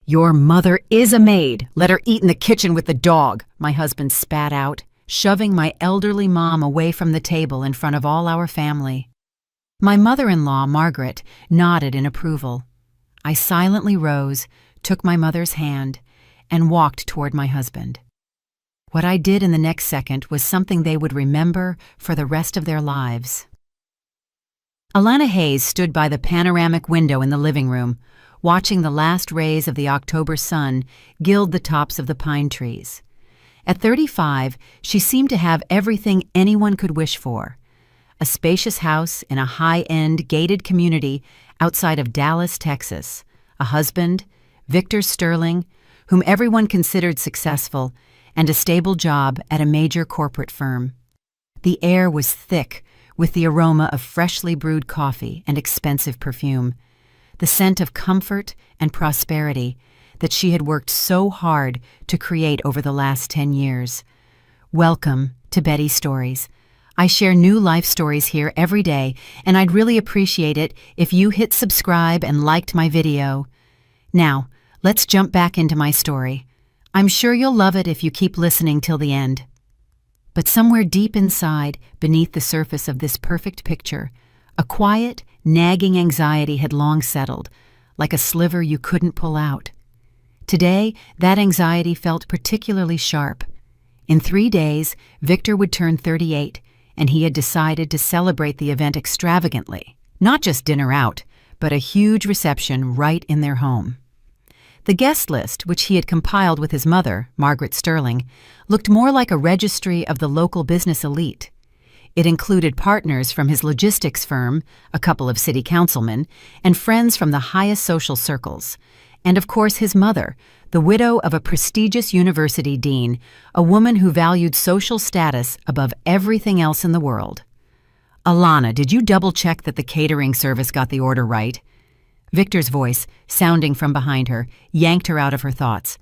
"Your mother is a maid. Let her eat in the kitchen with the dog," my husband spat out, shoving my elderly mom away from the table in front of all our family. My mother-in-law, Margaret, nodded in approval. I silently rose, took my mother's hand, and walked toward my husband. What I did in the next second was something they would remember for the rest of their lives. Alana Hayes stood by the panoramic window in the living room, watching the last rays of the October sun gild the tops of the pine trees. At 35, she seemed to have everything anyone could wish for. A spacious house in a high-end, gated community outside of Dallas, Texas. A husband, Victor Sterling, whom everyone considered successful, and a stable job at a major corporate firm. The air was thick with the aroma of freshly brewed coffee and expensive perfume, the scent of comfort and prosperity that she had worked so hard to create over the last 10 years. Welcome to Betty's Stories. I share new life stories here every day, and I'd really appreciate it if you hit subscribe and liked my video. Now, let's jump back into my story. I'm sure you'll love it if you keep listening till the end. But somewhere deep inside, beneath the surface of this perfect picture, a quiet, nagging anxiety had long settled, like a sliver you couldn't pull out. Today, that anxiety felt particularly sharp. In 3 days, Victor would turn 38, and he had decided to celebrate the event extravagantly. Not just dinner out, but a huge reception right in their home. The guest list, which he had compiled with his mother, Margaret Sterling, looked more like a registry of the local business elite. It included partners from his logistics firm, a couple of city councilmen, and friends from the highest social circles. And of course his mother, the widow of a prestigious university dean, a woman who valued social status above everything else in the world. "Alana, did you double-check that the catering service got the order right?" Victor's voice, sounding from behind her, yanked her out of her thoughts.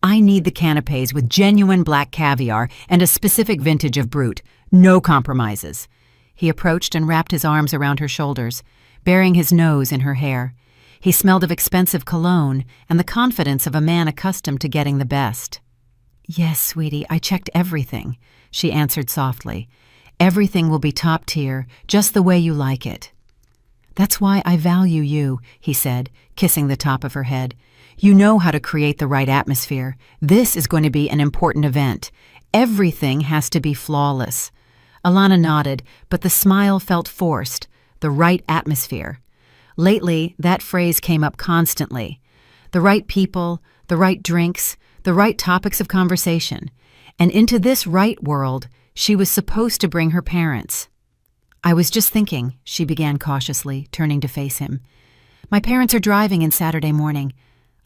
"I need the canapes with genuine black caviar and a specific vintage of Brut. No compromises." He approached and wrapped his arms around her shoulders, burying his nose in her hair. He smelled of expensive cologne and the confidence of a man accustomed to getting the best. "Yes, sweetie, I checked everything," she answered softly. "Everything will be top tier, just the way you like it." "That's why I value you," he said, kissing the top of her head. "You know how to create the right atmosphere. This is going to be an important event. Everything has to be flawless." Alana nodded, but the smile felt forced. The right atmosphere. Lately, that phrase came up constantly. The right people, the right drinks, the right topics of conversation. And into this right world, she was supposed to bring her parents. "I was just thinking," she began cautiously, turning to face him. "My parents are driving in Saturday morning.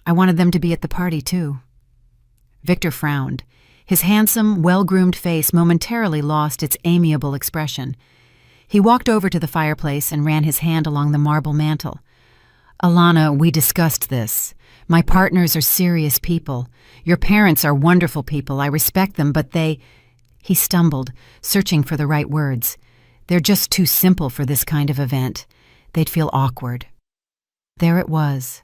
I wanted them to be at the party, too." Victor frowned. His handsome, well-groomed face momentarily lost its amiable expression. He walked over to the fireplace and ran his hand along the marble mantel. "Alana, we discussed this. My partners are serious people. Your parents are wonderful people. I respect them, but they—" He stumbled, searching for the right words. "They're just too simple for this kind of event. They'd feel awkward." There it was,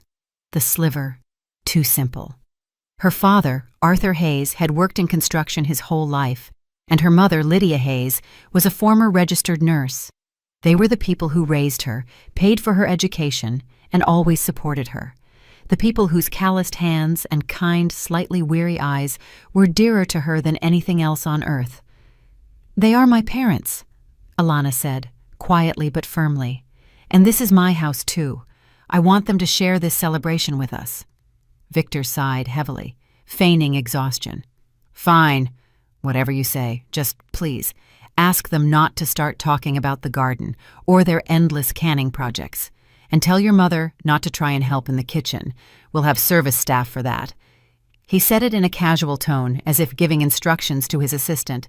the sliver, too simple. Her father, Arthur Hayes, had worked in construction his whole life, and her mother, Lydia Hayes, was a former registered nurse. They were the people who raised her, paid for her education, and always supported her. The people whose calloused hands and kind, slightly weary eyes were dearer to her than anything else on earth. "They are my parents," Alana said, quietly but firmly. "And this is my house, too. I want them to share this celebration with us." Victor sighed heavily, feigning exhaustion. "Fine. Whatever you say. Just please, ask them not to start talking about the garden or their endless canning projects. And tell your mother not to try and help in the kitchen. We'll have service staff for that." He said it in a casual tone, as if giving instructions to his assistant.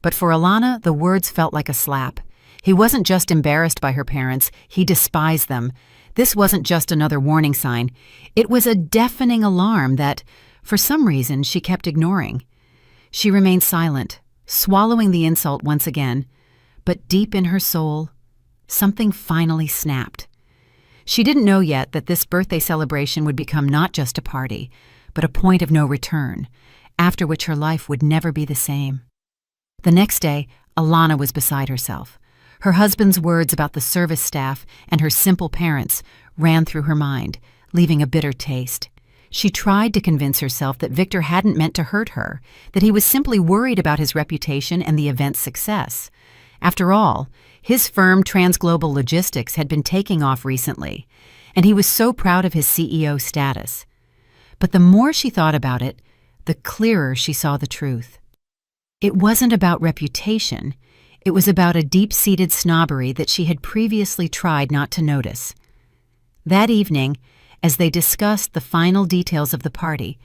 But for Alana, the words felt like a slap. He wasn't just embarrassed by her parents, he despised them. This wasn't just another warning sign. It was a deafening alarm that, for some reason, she kept ignoring. She remained silent, swallowing the insult once again, but deep in her soul, something finally snapped. She didn't know yet that this birthday celebration would become not just a party, but a point of no return, after which her life would never be the same. The next day, Alana was beside herself. Her husband's words about the service staff and her simple parents ran through her mind, leaving a bitter taste. She tried to convince herself that Victor hadn't meant to hurt her, that he was simply worried about his reputation and the event's success. After all, his firm Transglobal Logistics had been taking off recently, and he was so proud of his CEO status. But the more she thought about it, the clearer she saw the truth. It wasn't about reputation. It was about a deep-seated snobbery that she had previously tried not to notice. That evening, as they discussed the final details of the party,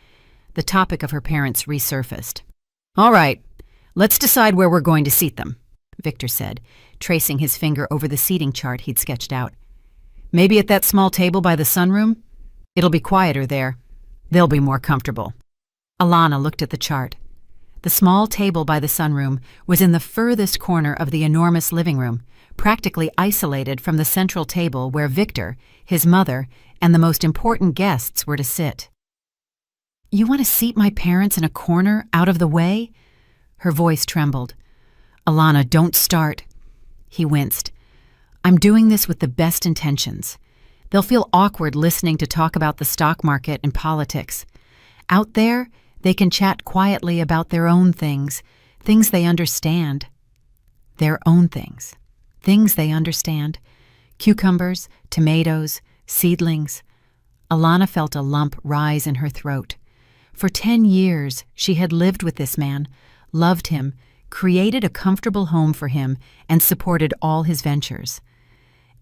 the topic of her parents resurfaced. "All right, let's decide where we're going to seat them," Victor said, tracing his finger over the seating chart he'd sketched out. "Maybe at that small table by the sunroom? It'll be quieter there. They'll be more comfortable." Alana looked at the chart. The small table by the sunroom was in the furthest corner of the enormous living room, practically isolated from the central table where Victor, his mother, and the most important guests were to sit. "You want to seat my parents in a corner, out of the way?" Her voice trembled. "Alana, don't start." He winced. "I'm doing this with the best intentions. They'll feel awkward listening to talk about the stock market and politics. Out there, they can chat quietly about their own things, things they understand. Their own things. Things they understand. Cucumbers, tomatoes, seedlings." Alana felt a lump rise in her throat. For 10 years, she had lived with this man, loved him, created a comfortable home for him, and supported all his ventures.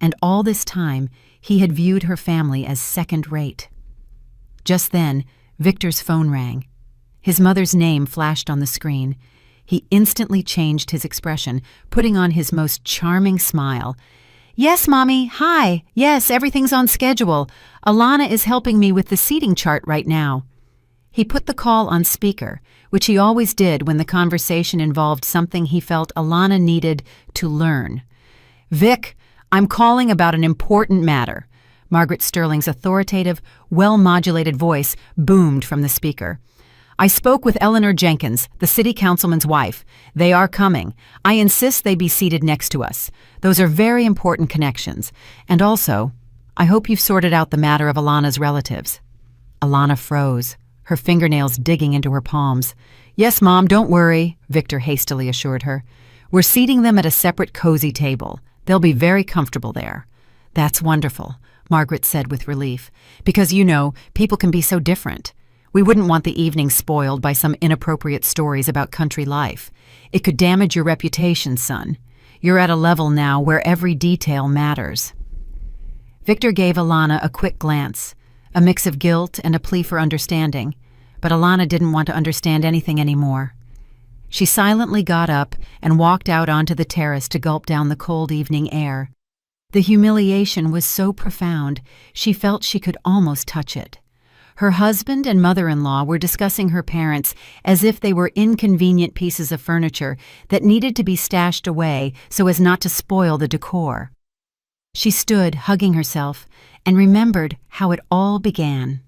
And all this time, he had viewed her family as second-rate. Just then, Victor's phone rang. His mother's name flashed on the screen. He instantly changed his expression, putting on his most charming smile. "Yes, Mommy. Hi. Yes, everything's on schedule. Alana is helping me with the seating chart right now." He put the call on speaker, which he always did when the conversation involved something he felt Alana needed to learn. "Vic, I'm calling about an important matter." Margaret Sterling's authoritative, well-modulated voice boomed from the speaker. "I spoke with Eleanor Jenkins, the city councilman's wife. They are coming. I insist they be seated next to us. Those are very important connections. And also, I hope you've sorted out the matter of Alana's relatives." Alana froze, her fingernails digging into her palms. "Yes, Mom, don't worry," Victor hastily assured her. "We're seating them at a separate cozy table. They'll be very comfortable there." "That's wonderful," Margaret said with relief, "because, people can be so different. We wouldn't want the evening spoiled by some inappropriate stories about country life. It could damage your reputation, son. You're at a level now where every detail matters." Victor gave Alana a quick glance, a mix of guilt and a plea for understanding, but Alana didn't want to understand anything anymore. She silently got up and walked out onto the terrace to gulp down the cold evening air. The humiliation was so profound, she felt she could almost touch it. Her husband and mother-in-law were discussing her parents as if they were inconvenient pieces of furniture that needed to be stashed away so as not to spoil the decor. She stood, hugging herself, and remembered how it all began.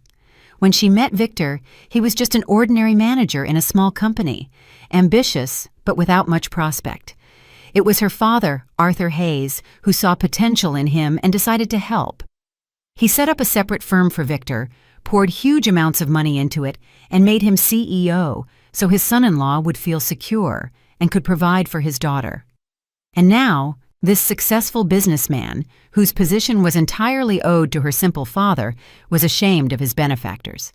When she met Victor, he was just an ordinary manager in a small company, ambitious but without much prospect. It was her father, Arthur Hayes, who saw potential in him and decided to help. He set up a separate firm for Victor, poured huge amounts of money into it, and made him CEO so his son-in-law would feel secure and could provide for his daughter. And now, this successful businessman, whose position was entirely owed to her simple father, was ashamed of his benefactors.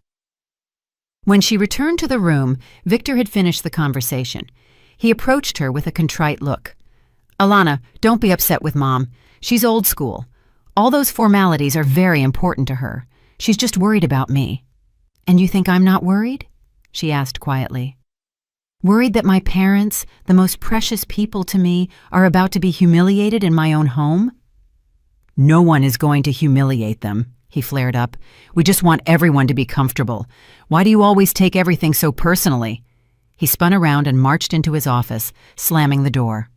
When she returned to the room, Victor had finished the conversation. He approached her with a contrite look. "Alana, don't be upset with Mom. She's old school. All those formalities are very important to her. She's just worried about me." "And you think I'm not worried?" she asked quietly. "Worried that my parents, the most precious people to me, are about to be humiliated in my own home?" "No one is going to humiliate them," he flared up. "We just want everyone to be comfortable. Why do you always take everything so personally?" He spun around and marched into his office, slamming the door.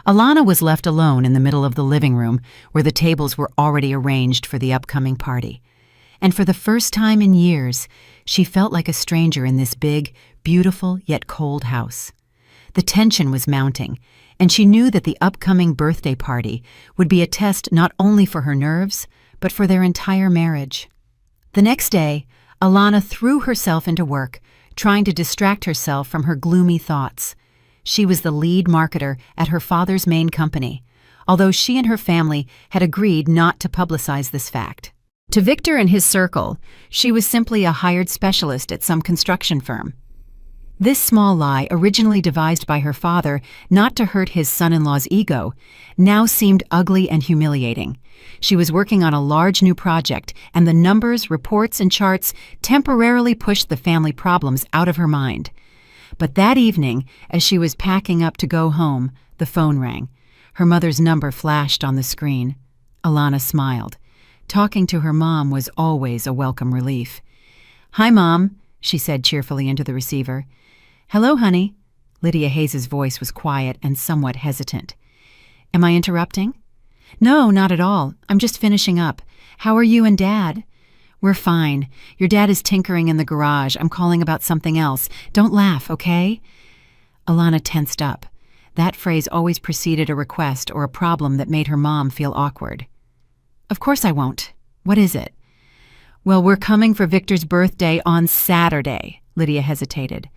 Alana was left alone in the middle of the living room where the tables were already arranged for the upcoming party. And for the first time in years, she felt like a stranger in this big, beautiful yet cold house. The tension was mounting, and she knew that the upcoming birthday party would be a test not only for her nerves, but for their entire marriage. The next day, Alana threw herself into work, trying to distract herself from her gloomy thoughts. She was the lead marketer at her father's main company, although she and her family had agreed not to publicize this fact. To Victor and his circle, she was simply a hired specialist at some construction firm. This small lie, originally devised by her father not to hurt his son-in-law's ego, now seemed ugly and humiliating. She was working on a large new project, and the numbers, reports, and charts temporarily pushed the family problems out of her mind. But that evening, as she was packing up to go home, the phone rang. Her mother's number flashed on the screen. Alana smiled. Talking to her mom was always a welcome relief. "Hi, Mom," she said cheerfully into the receiver. "Hello, honey." Lydia Hayes' voice was quiet and somewhat hesitant. "Am I interrupting?" "No, not at all. I'm just finishing up. How are you and Dad?" "We're fine. Your dad is tinkering in the garage. I'm calling about something else. Don't laugh, okay?" Alana tensed up. That phrase always preceded a request or a problem that made her mom feel awkward. "Of course I won't. What is it?" "Well, we're coming for Victor's birthday on Saturday," Lydia hesitated.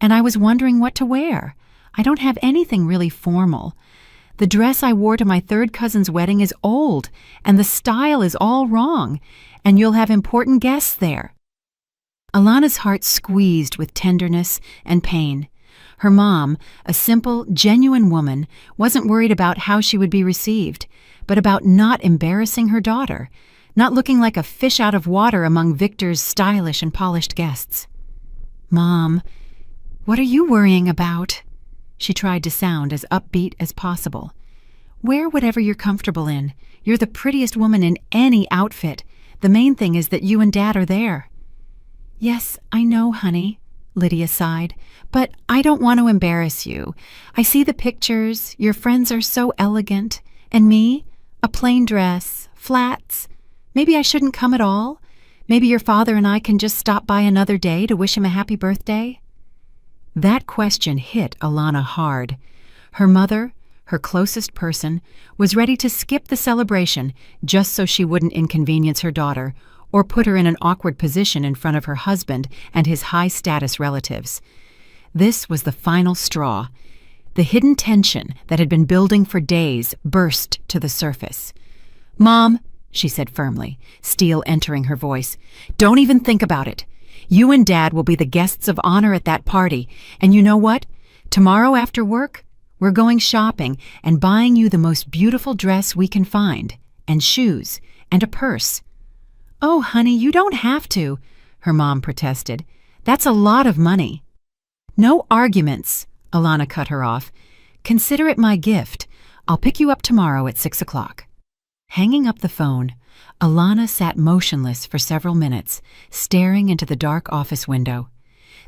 "And I was wondering what to wear. I don't have anything really formal. The dress I wore to my third cousin's wedding is old, and the style is all wrong, and you'll have important guests there." Alana's heart squeezed with tenderness and pain. Her mom, a simple, genuine woman, wasn't worried about how she would be received, but about not embarrassing her daughter, not looking like a fish out of water among Victor's stylish and polished guests. "Mom, what are you worrying about?" She tried to sound as upbeat as possible. "Wear whatever you're comfortable in. You're the prettiest woman in any outfit. The main thing is that you and Dad are there." "Yes, I know, honey," Lydia sighed, "but I don't want to embarrass you. I see the pictures. Your friends are so elegant. And me? A plain dress, flats. Maybe I shouldn't come at all? Maybe your father and I can just stop by another day to wish him a happy birthday?" That question hit Alana hard. Her mother, her closest person, was ready to skip the celebration just so she wouldn't inconvenience her daughter or put her in an awkward position in front of her husband and his high-status relatives. This was the final straw. The hidden tension that had been building for days burst to the surface. "Mom," she said firmly, steel entering her voice, "don't even think about it. You and Dad will be the guests of honor at that party, and you know what? Tomorrow after work, we're going shopping and buying you the most beautiful dress we can find, and shoes, and a purse." "Oh, honey, you don't have to," her mom protested. "That's a lot of money." "No arguments," Alana cut her off. "Consider it my gift. I'll pick you up tomorrow at 6 o'clock. Hanging up the phone, Alana sat motionless for several minutes, staring into the dark office window.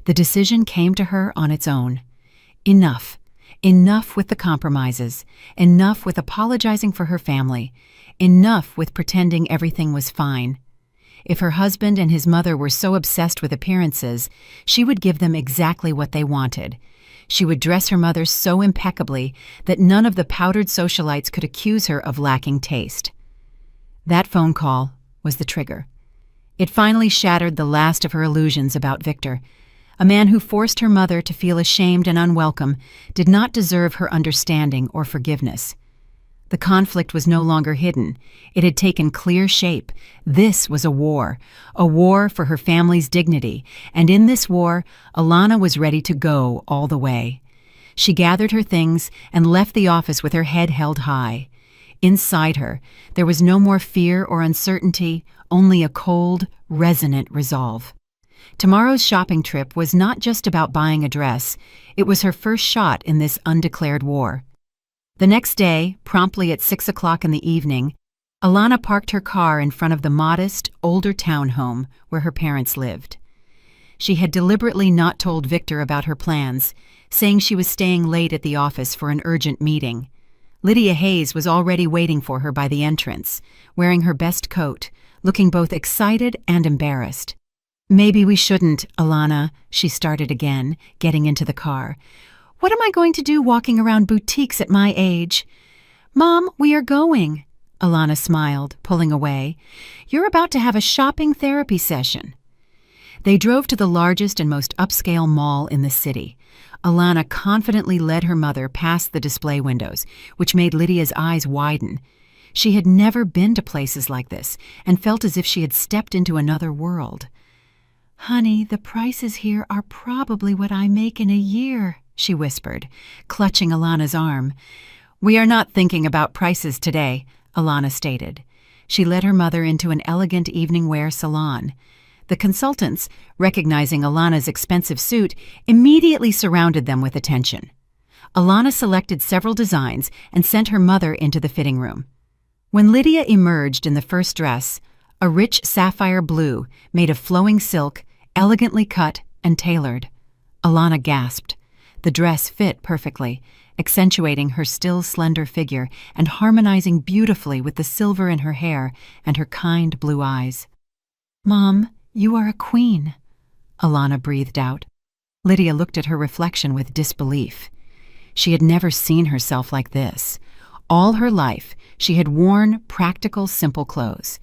The decision came to her on its own. Enough. Enough with the compromises. Enough with apologizing for her family. Enough with pretending everything was fine. If her husband and his mother were so obsessed with appearances, she would give them exactly what they wanted. She would dress her mother so impeccably that none of the powdered socialites could accuse her of lacking taste. That phone call was the trigger. It finally shattered the last of her illusions about Victor. A man who forced her mother to feel ashamed and unwelcome did not deserve her understanding or forgiveness. The conflict was no longer hidden. It had taken clear shape. This was a war for her family's dignity, and in this war, Alana was ready to go all the way. She gathered her things and left the office with her head held high. Inside her, there was no more fear or uncertainty, only a cold, resonant resolve. Tomorrow's shopping trip was not just about buying a dress. It was her first shot in this undeclared war. The next day, promptly at 6 o'clock in the evening, Alana parked her car in front of the modest, older townhome where her parents lived. She had deliberately not told Victor about her plans, saying she was staying late at the office for an urgent meeting. Lydia Hayes was already waiting for her by the entrance, wearing her best coat, looking both excited and embarrassed. "Maybe we shouldn't, Alana," she started again, getting into the car. "What am I going to do walking around boutiques at my age?" "Mom, we are going." Alana smiled, pulling away. "You're about to have a shopping therapy session." They drove to the largest and most upscale mall in the city. Alana confidently led her mother past the display windows, which made Lydia's eyes widen. She had never been to places like this and felt as if she had stepped into another world. "Honey, the prices here are probably what I make in a year," she whispered, clutching Alana's arm. "We are not thinking about prices today," Alana stated. She led her mother into an elegant evening wear salon. The consultants, recognizing Alana's expensive suit, immediately surrounded them with attention. Alana selected several designs and sent her mother into the fitting room. When Lydia emerged in the first dress, a rich sapphire blue made of flowing silk, elegantly cut and tailored, Alana gasped. The dress fit perfectly, accentuating her still slender figure and harmonizing beautifully with the silver in her hair and her kind blue eyes. "Mom, you are a queen," Alana breathed out. Lydia looked at her reflection with disbelief. She had never seen herself like this. All her life, she had worn practical, simple clothes.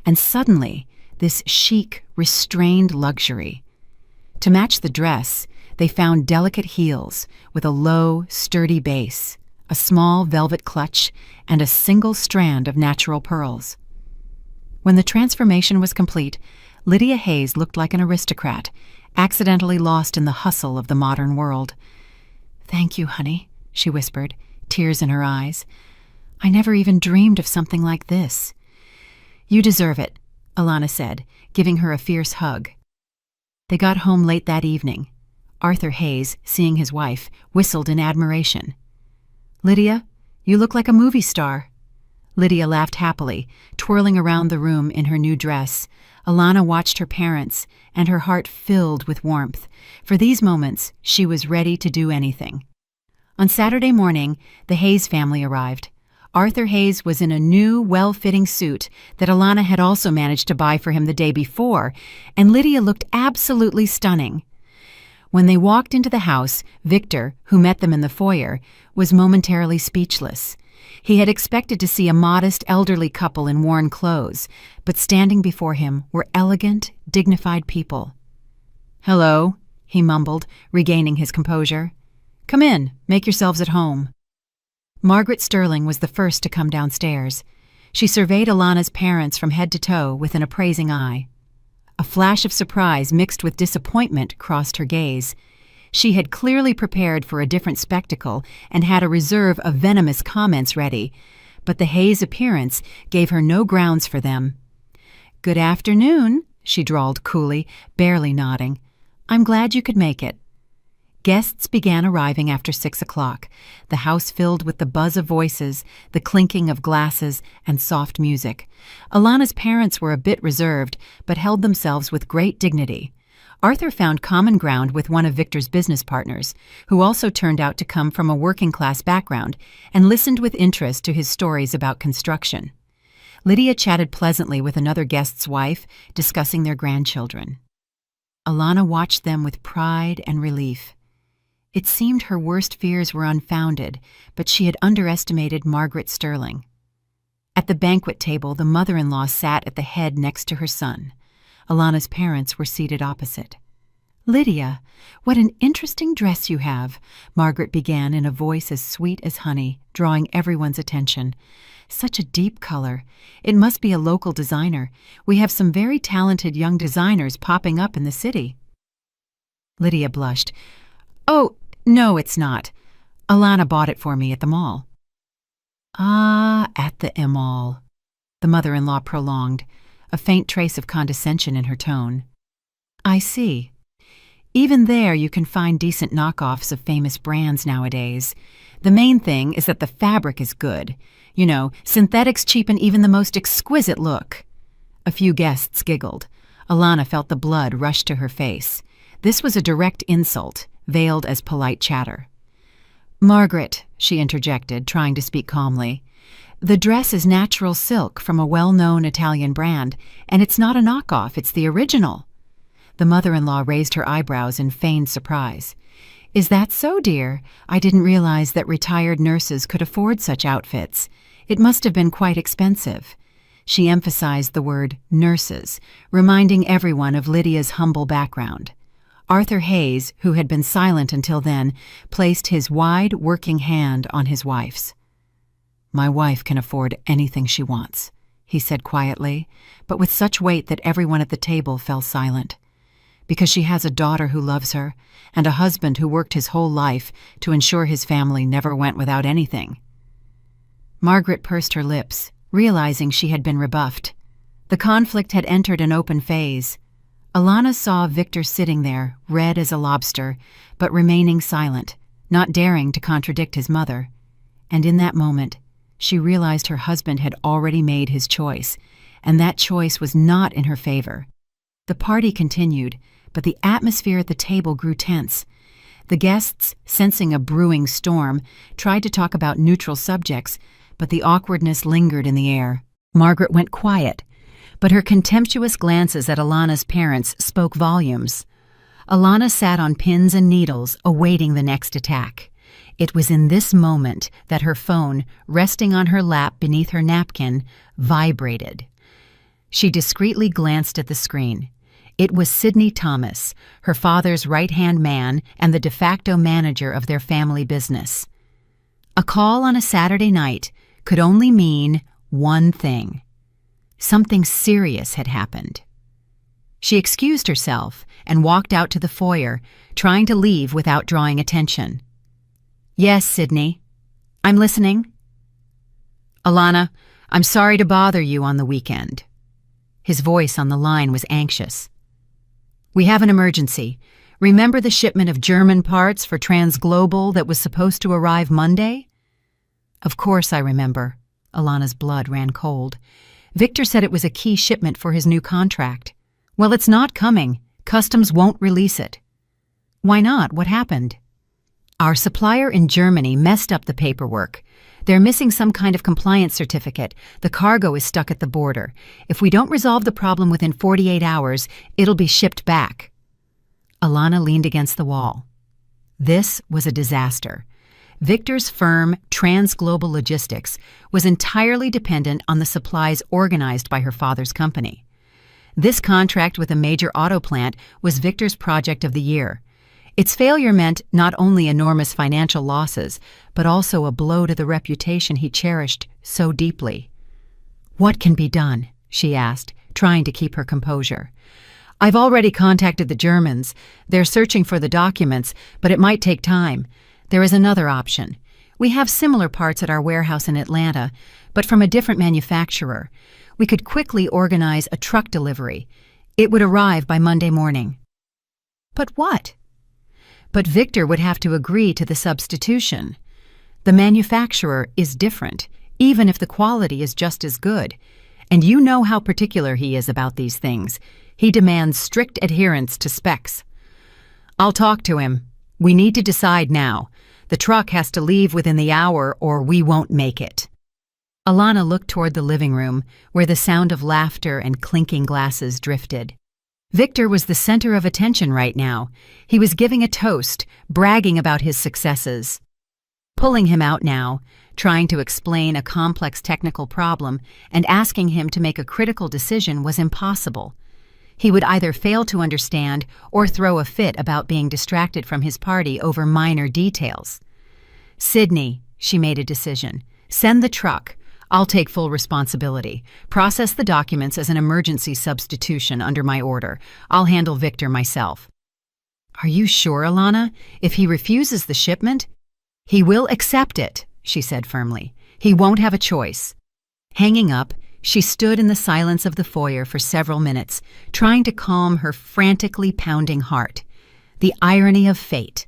And suddenly, this chic, restrained luxury. To match the dress, they found delicate heels with a low, sturdy base, a small velvet clutch, and a single strand of natural pearls. When the transformation was complete, Lydia Hayes looked like an aristocrat, accidentally lost in the hustle of the modern world. "Thank you, honey," she whispered, tears in her eyes. "I never even dreamed of something like this." "You deserve it," Alana said, giving her a fierce hug. They got home late that evening. Arthur Hayes, seeing his wife, whistled in admiration. "Lydia, you look like a movie star." Lydia laughed happily, twirling around the room in her new dress. Alana watched her parents, and her heart filled with warmth. For these moments, she was ready to do anything. On Saturday morning, the Hayes family arrived. Arthur Hayes was in a new, well-fitting suit that Alana had also managed to buy for him the day before, and Lydia looked absolutely stunning. When they walked into the house, Victor, who met them in the foyer, was momentarily speechless. He had expected to see a modest, elderly couple in worn clothes, but standing before him were elegant, dignified people. "Hello," he mumbled, regaining his composure. "Come in, make yourselves at home." Margaret Sterling was the first to come downstairs. She surveyed Alana's parents from head to toe with an appraising eye. A flash of surprise mixed with disappointment crossed her gaze. She had clearly prepared for a different spectacle and had a reserve of venomous comments ready, but the Hayes appearance gave her no grounds for them. "Good afternoon," she drawled coolly, barely nodding. "I'm glad you could make it." Guests began arriving after 6 o'clock, the house filled with the buzz of voices, the clinking of glasses, and soft music. Alana's parents were a bit reserved, but held themselves with great dignity. Arthur found common ground with one of Victor's business partners, who also turned out to come from a working-class background, and listened with interest to his stories about construction. Lydia chatted pleasantly with another guest's wife, discussing their grandchildren. Alana watched them with pride and relief. It seemed her worst fears were unfounded, but she had underestimated Margaret Sterling. At the banquet table, the mother-in-law sat at the head next to her son. Alana's parents were seated opposite. "Lydia, what an interesting dress you have," Margaret began in a voice as sweet as honey, drawing everyone's attention. "Such a deep color. It must be a local designer. We have some very talented young designers popping up in the city." Lydia blushed. "Oh, no, it's not. Alana bought it for me at the mall." "Ah, at the mall," the mother-in-law prolonged, a faint trace of condescension in her tone. "I see. Even there you can find decent knockoffs of famous brands nowadays. The main thing is that the fabric is good. You know, synthetics cheapen even the most exquisite look." A few guests giggled. Alana felt the blood rush to her face. This was a direct insult, veiled as polite chatter. "Margaret," she interjected, trying to speak calmly, "the dress is natural silk from a well-known Italian brand, and it's not a knockoff, it's the original." The mother-in-law raised her eyebrows in feigned surprise. "Is that so, dear? I didn't realize that retired nurses could afford such outfits. It must have been quite expensive." She emphasized the word nurses, reminding everyone of Lydia's humble background. Arthur Hayes, who had been silent until then, placed his wide, working hand on his wife's. "My wife can afford anything she wants," he said quietly, but with such weight that everyone at the table fell silent. "Because she has a daughter who loves her, and a husband who worked his whole life to ensure his family never went without anything." Margaret pursed her lips, realizing she had been rebuffed. The conflict had entered an open phase. Alana saw Victor sitting there, red as a lobster, but remaining silent, not daring to contradict his mother. And in that moment, she realized her husband had already made his choice, and that choice was not in her favor. The party continued, but the atmosphere at the table grew tense. The guests, sensing a brewing storm, tried to talk about neutral subjects, but the awkwardness lingered in the air. Margaret went quiet, but her contemptuous glances at Alana's parents spoke volumes. Alana sat on pins and needles, awaiting the next attack. It was in this moment that her phone, resting on her lap beneath her napkin, vibrated. She discreetly glanced at the screen. It was Sidney Thomas, her father's right-hand man and the de facto manager of their family business. A call on a Saturday night could only mean one thing. Something serious had happened. She excused herself and walked out to the foyer, trying to leave without drawing attention. "Yes, Sidney. I'm listening." "Alana, I'm sorry to bother you on the weekend." His voice on the line was anxious. "We have an emergency. Remember the shipment of German parts for Transglobal that was supposed to arrive Monday?" "Of course I remember." Alana's blood ran cold. "Victor said it was a key shipment for his new contract." "Well, it's not coming. Customs won't release it." "Why not? What happened?" "Our supplier in Germany messed up the paperwork. They're missing some kind of compliance certificate. The cargo is stuck at the border. If we don't resolve the problem within 48 hours, it'll be shipped back." Alana leaned against the wall. This was a disaster. Victor's firm, Transglobal Logistics, was entirely dependent on the supplies organized by her father's company. This contract with a major auto plant was Victor's project of the year. Its failure meant not only enormous financial losses, but also a blow to the reputation he cherished so deeply. "What can be done?" she asked, trying to keep her composure. "I've already contacted the Germans. They're searching for the documents, but it might take time. There is another option. We have similar parts at our warehouse in Atlanta, but from a different manufacturer. We could quickly organize a truck delivery. It would arrive by Monday morning." "But what?" "But Victor would have to agree to the substitution. The manufacturer is different, even if the quality is just as good. And you know how particular he is about these things. He demands strict adherence to specs." "I'll talk to him. We need to decide now. The truck has to leave within the hour or we won't make it." Alana looked toward the living room, where the sound of laughter and clinking glasses drifted. Victor was the center of attention right now. He was giving a toast, bragging about his successes. Pulling him out now, trying to explain a complex technical problem, and asking him to make a critical decision was impossible. He would either fail to understand or throw a fit about being distracted from his party over minor details. "Sidney," she made a decision. "Send the truck. I'll take full responsibility. Process the documents as an emergency substitution under my order. I'll handle Victor myself." "Are you sure, Alana? If he refuses the shipment?" "He will accept it," she said firmly. "He won't have a choice." Hanging up, she stood in the silence of the foyer for several minutes, trying to calm her frantically pounding heart. The irony of fate.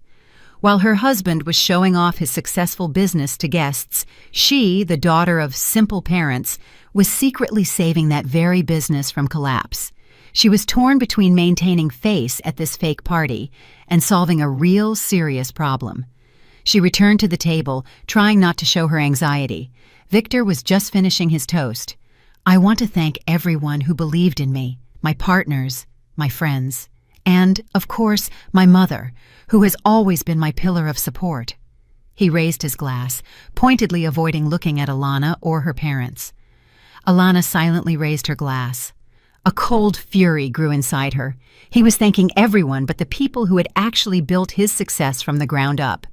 While her husband was showing off his successful business to guests, she, the daughter of simple parents, was secretly saving that very business from collapse. She was torn between maintaining face at this fake party and solving a real, serious problem. She returned to the table, trying not to show her anxiety. Victor was just finishing his toast. "I want to thank everyone who believed in me, my partners, my friends, and, of course, my mother, who has always been my pillar of support." He raised his glass, pointedly avoiding looking at Alana or her parents. Alana silently raised her glass. A cold fury grew inside her. He was thanking everyone but the people who had actually built his success from the ground up.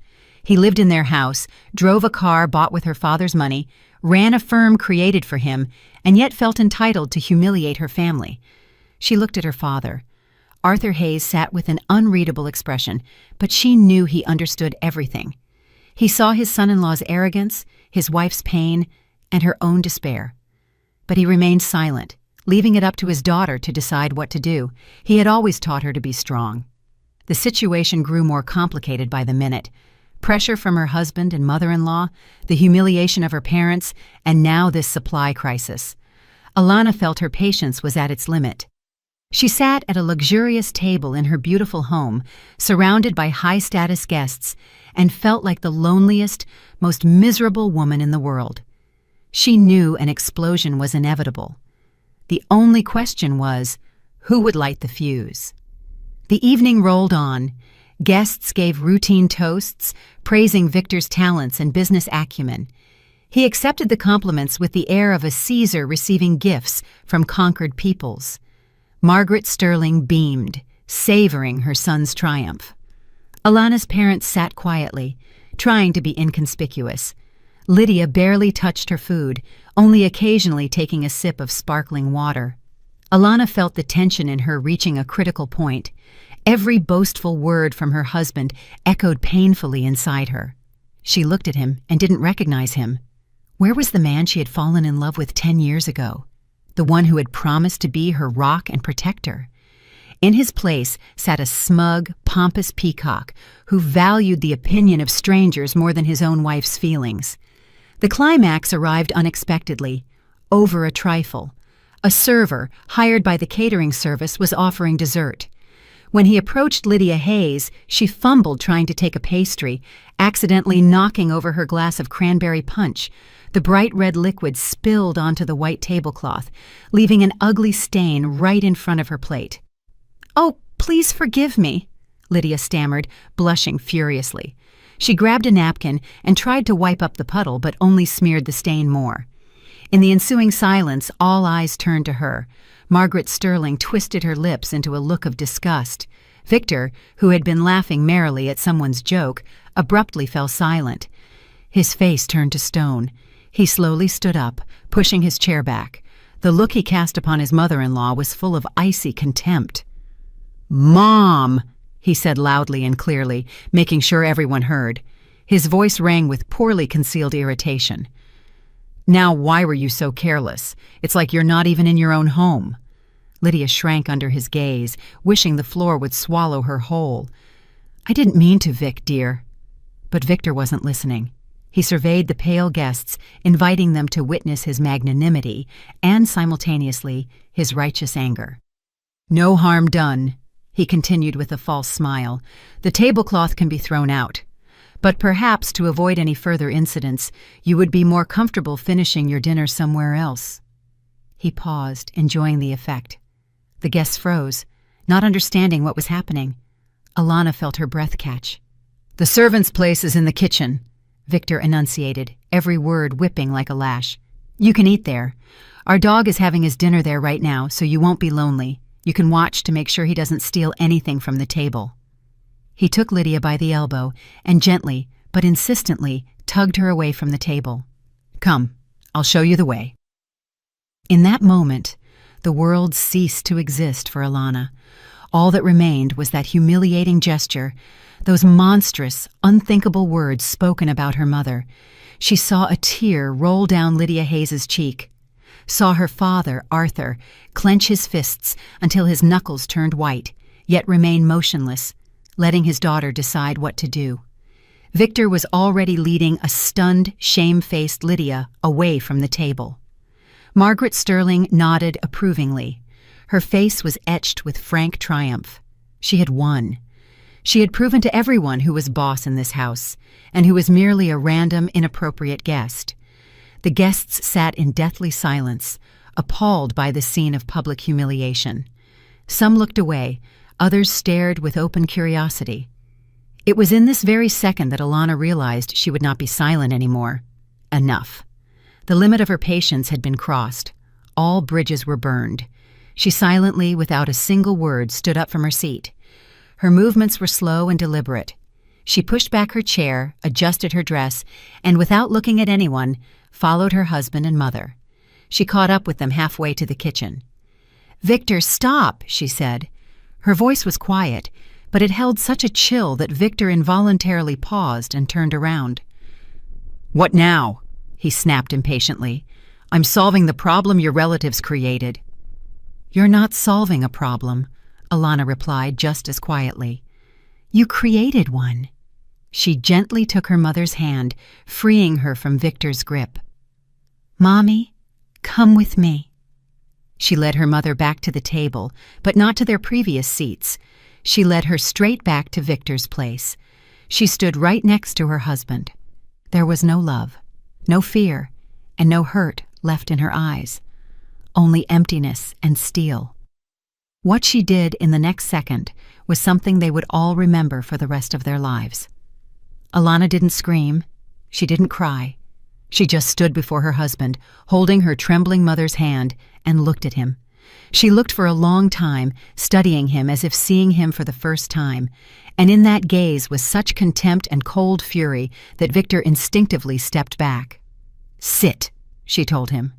He lived in their house, drove a car bought with her father's money, ran a firm created for him, and yet felt entitled to humiliate her family. She looked at her father. Arthur Hayes sat with an unreadable expression, but she knew he understood everything. He saw his son-in-law's arrogance, his wife's pain, and her own despair. But he remained silent, leaving it up to his daughter to decide what to do. He had always taught her to be strong. The situation grew more complicated by the minute. Pressure from her husband and mother-in-law, the humiliation of her parents, and now this supply crisis. Alana felt her patience was at its limit. She sat at a luxurious table in her beautiful home, surrounded by high-status guests, and felt like the loneliest, most miserable woman in the world. She knew an explosion was inevitable. The only question was, who would light the fuse? The evening rolled on. Guests gave routine toasts, praising Victor's talents and business acumen. He accepted the compliments with the air of a Caesar receiving gifts from conquered peoples. Margaret Sterling beamed, savoring her son's triumph. Alana's parents sat quietly, trying to be inconspicuous. Lydia barely touched her food, only occasionally taking a sip of sparkling water. Alana felt the tension in her reaching a critical point. Every boastful word from her husband echoed painfully inside her. She looked at him and didn't recognize him. Where was the man she had fallen in love with 10 years ago? The one who had promised to be her rock and protector? In his place sat a smug, pompous peacock who valued the opinion of strangers more than his own wife's feelings. The climax arrived unexpectedly, over a trifle. A server, hired by the catering service, was offering dessert. When he approached Lydia Hayes, she fumbled trying to take a pastry, accidentally knocking over her glass of cranberry punch. The bright red liquid spilled onto the white tablecloth, leaving an ugly stain right in front of her plate. "Oh, please forgive me," Lydia stammered, blushing furiously. She grabbed a napkin and tried to wipe up the puddle, but only smeared the stain more. In the ensuing silence, all eyes turned to her. Margaret Sterling twisted her lips into a look of disgust. Victor, who had been laughing merrily at someone's joke, abruptly fell silent. His face turned to stone. He slowly stood up, pushing his chair back. The look he cast upon his mother-in-law was full of icy contempt. "Mom!" he said loudly and clearly, making sure everyone heard. His voice rang with poorly concealed irritation. "Now why were you so careless? It's like you're not even in your own home." Lydia shrank under his gaze, wishing the floor would swallow her whole. "I didn't mean to, Vic, dear." But Victor wasn't listening. He surveyed the pale guests, inviting them to witness his magnanimity and, simultaneously, his righteous anger. "No harm done," he continued with a false smile. "The tablecloth can be thrown out. But perhaps, to avoid any further incidents, you would be more comfortable finishing your dinner somewhere else." He paused, enjoying the effect. The guests froze, not understanding what was happening. Alana felt her breath catch. "The servant's place is in the kitchen," Victor enunciated, every word whipping like a lash. "You can eat there. Our dog is having his dinner there right now, so you won't be lonely. You can watch to make sure he doesn't steal anything from the table." He took Lydia by the elbow and gently, but insistently, tugged her away from the table. "Come, I'll show you the way." In that moment, the world ceased to exist for Alana. All that remained was that humiliating gesture, those monstrous, unthinkable words spoken about her mother. She saw a tear roll down Lydia Hayes's cheek, saw her father, Arthur, clench his fists until his knuckles turned white, yet remain motionless, letting his daughter decide what to do. Victor was already leading a stunned, shame-faced Lydia away from the table. Margaret Sterling nodded approvingly. Her face was etched with frank triumph. She had won. She had proven to everyone who was boss in this house, and who was merely a random, inappropriate guest. The guests sat in deathly silence, appalled by the scene of public humiliation. Some looked away, others stared with open curiosity. It was in this very second that Alana realized she would not be silent anymore. Enough. The limit of her patience had been crossed. All bridges were burned. She silently, without a single word, stood up from her seat. Her movements were slow and deliberate. She pushed back her chair, adjusted her dress, and without looking at anyone, followed her husband and mother. She caught up with them halfway to the kitchen. "Victor, stop," she said. Her voice was quiet, but it held such a chill that Victor involuntarily paused and turned around. "What now?" he snapped impatiently. "I'm solving the problem your relatives created." "You're not solving a problem," Alana replied just as quietly. "You created one." She gently took her mother's hand, freeing her from Victor's grip. "Mommy, come with me." She led her mother back to the table, but not to their previous seats. She led her straight back to Victor's place. She stood right next to her husband. There was no love, no fear, and no hurt left in her eyes. Only emptiness and steel. What she did in the next second was something they would all remember for the rest of their lives. Alana didn't scream. She didn't cry. She just stood before her husband, holding her trembling mother's hand, and looked at him. She looked for a long time, studying him as if seeing him for the first time, and in that gaze was such contempt and cold fury that Victor instinctively stepped back. "Sit," she told him.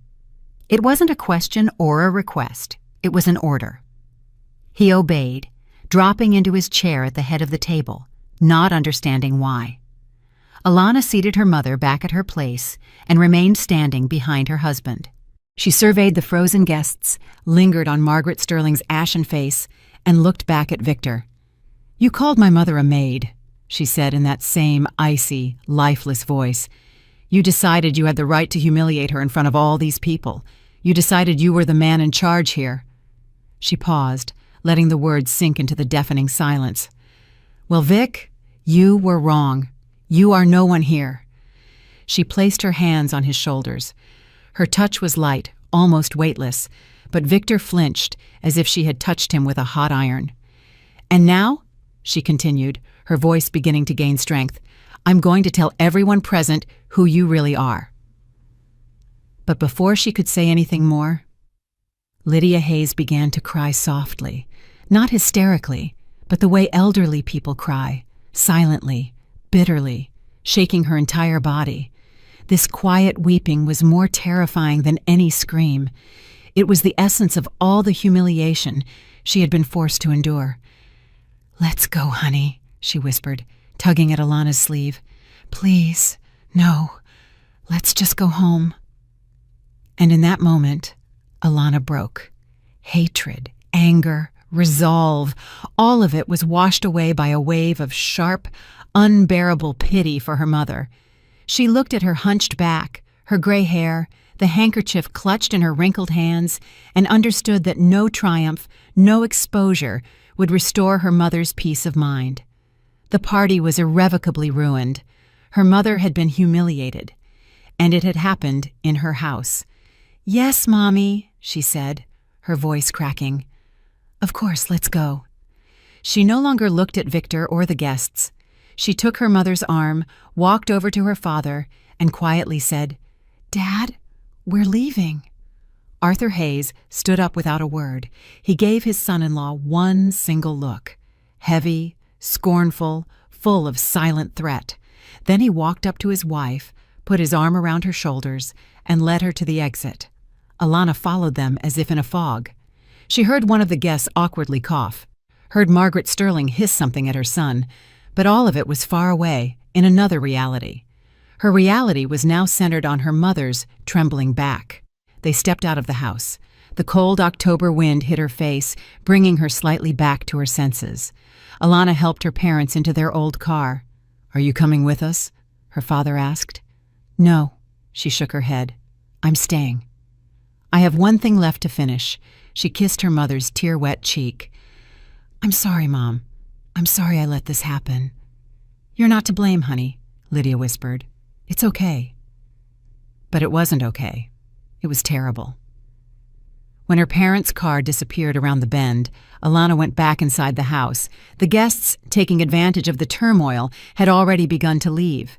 It wasn't a question or a request. It was an order. He obeyed, dropping into his chair at the head of the table, not understanding why. Alana seated her mother back at her place and remained standing behind her husband. She surveyed the frozen guests, lingered on Margaret Sterling's ashen face, and looked back at Victor. "You called my mother a maid," she said in that same icy, lifeless voice. "You decided you had the right to humiliate her in front of all these people. You decided you were the man in charge here." She paused, letting the words sink into the deafening silence. "Well, Vic, you were wrong. You are no one here." She placed her hands on his shoulders. Her touch was light, almost weightless, but Victor flinched as if she had touched him with a hot iron. "And now," she continued, her voice beginning to gain strength, "I'm going to tell everyone present who you really are." But before she could say anything more, Lydia Hayes began to cry softly, not hysterically, but the way elderly people cry, silently, bitterly, shaking her entire body. This quiet weeping was more terrifying than any scream. It was the essence of all the humiliation she had been forced to endure. "Let's go, honey," she whispered, tugging at Alana's sleeve. "Please, no, let's just go home." And in that moment, Alana broke. Hatred, anger, resolve, all of it was washed away by a wave of sharp, unbearable pity for her mother. She looked at her hunched back, her gray hair, the handkerchief clutched in her wrinkled hands, and understood that no triumph, no exposure would restore her mother's peace of mind. The party was irrevocably ruined. Her mother had been humiliated, and it had happened in her house. "Yes, Mommy," she said, her voice cracking. "Of course, let's go." She no longer looked at Victor or the guests. She took her mother's arm, walked over to her father, and quietly said, "Dad, we're leaving." Arthur Hayes stood up without a word. He gave his son-in-law one single look, heavy, scornful, full of silent threat. Then he walked up to his wife, put his arm around her shoulders, and led her to the exit. Alana followed them as if in a fog. She heard one of the guests awkwardly cough, heard Margaret Sterling hiss something at her son, but all of it was far away, in another reality. Her reality was now centered on her mother's trembling back. They stepped out of the house. The cold October wind hit her face, bringing her slightly back to her senses. Alana helped her parents into their old car. "Are you coming with us?" her father asked. "No," she shook her head. "I'm staying. I have one thing left to finish." She kissed her mother's tear-wet cheek. "I'm sorry, Mom. "I'm sorry I let this happen." "You're not to blame, honey," Lydia whispered. "It's okay." But it wasn't okay. It was terrible. When her parents' car disappeared around the bend, Alana went back inside the house. The guests, taking advantage of the turmoil, had already begun to leave.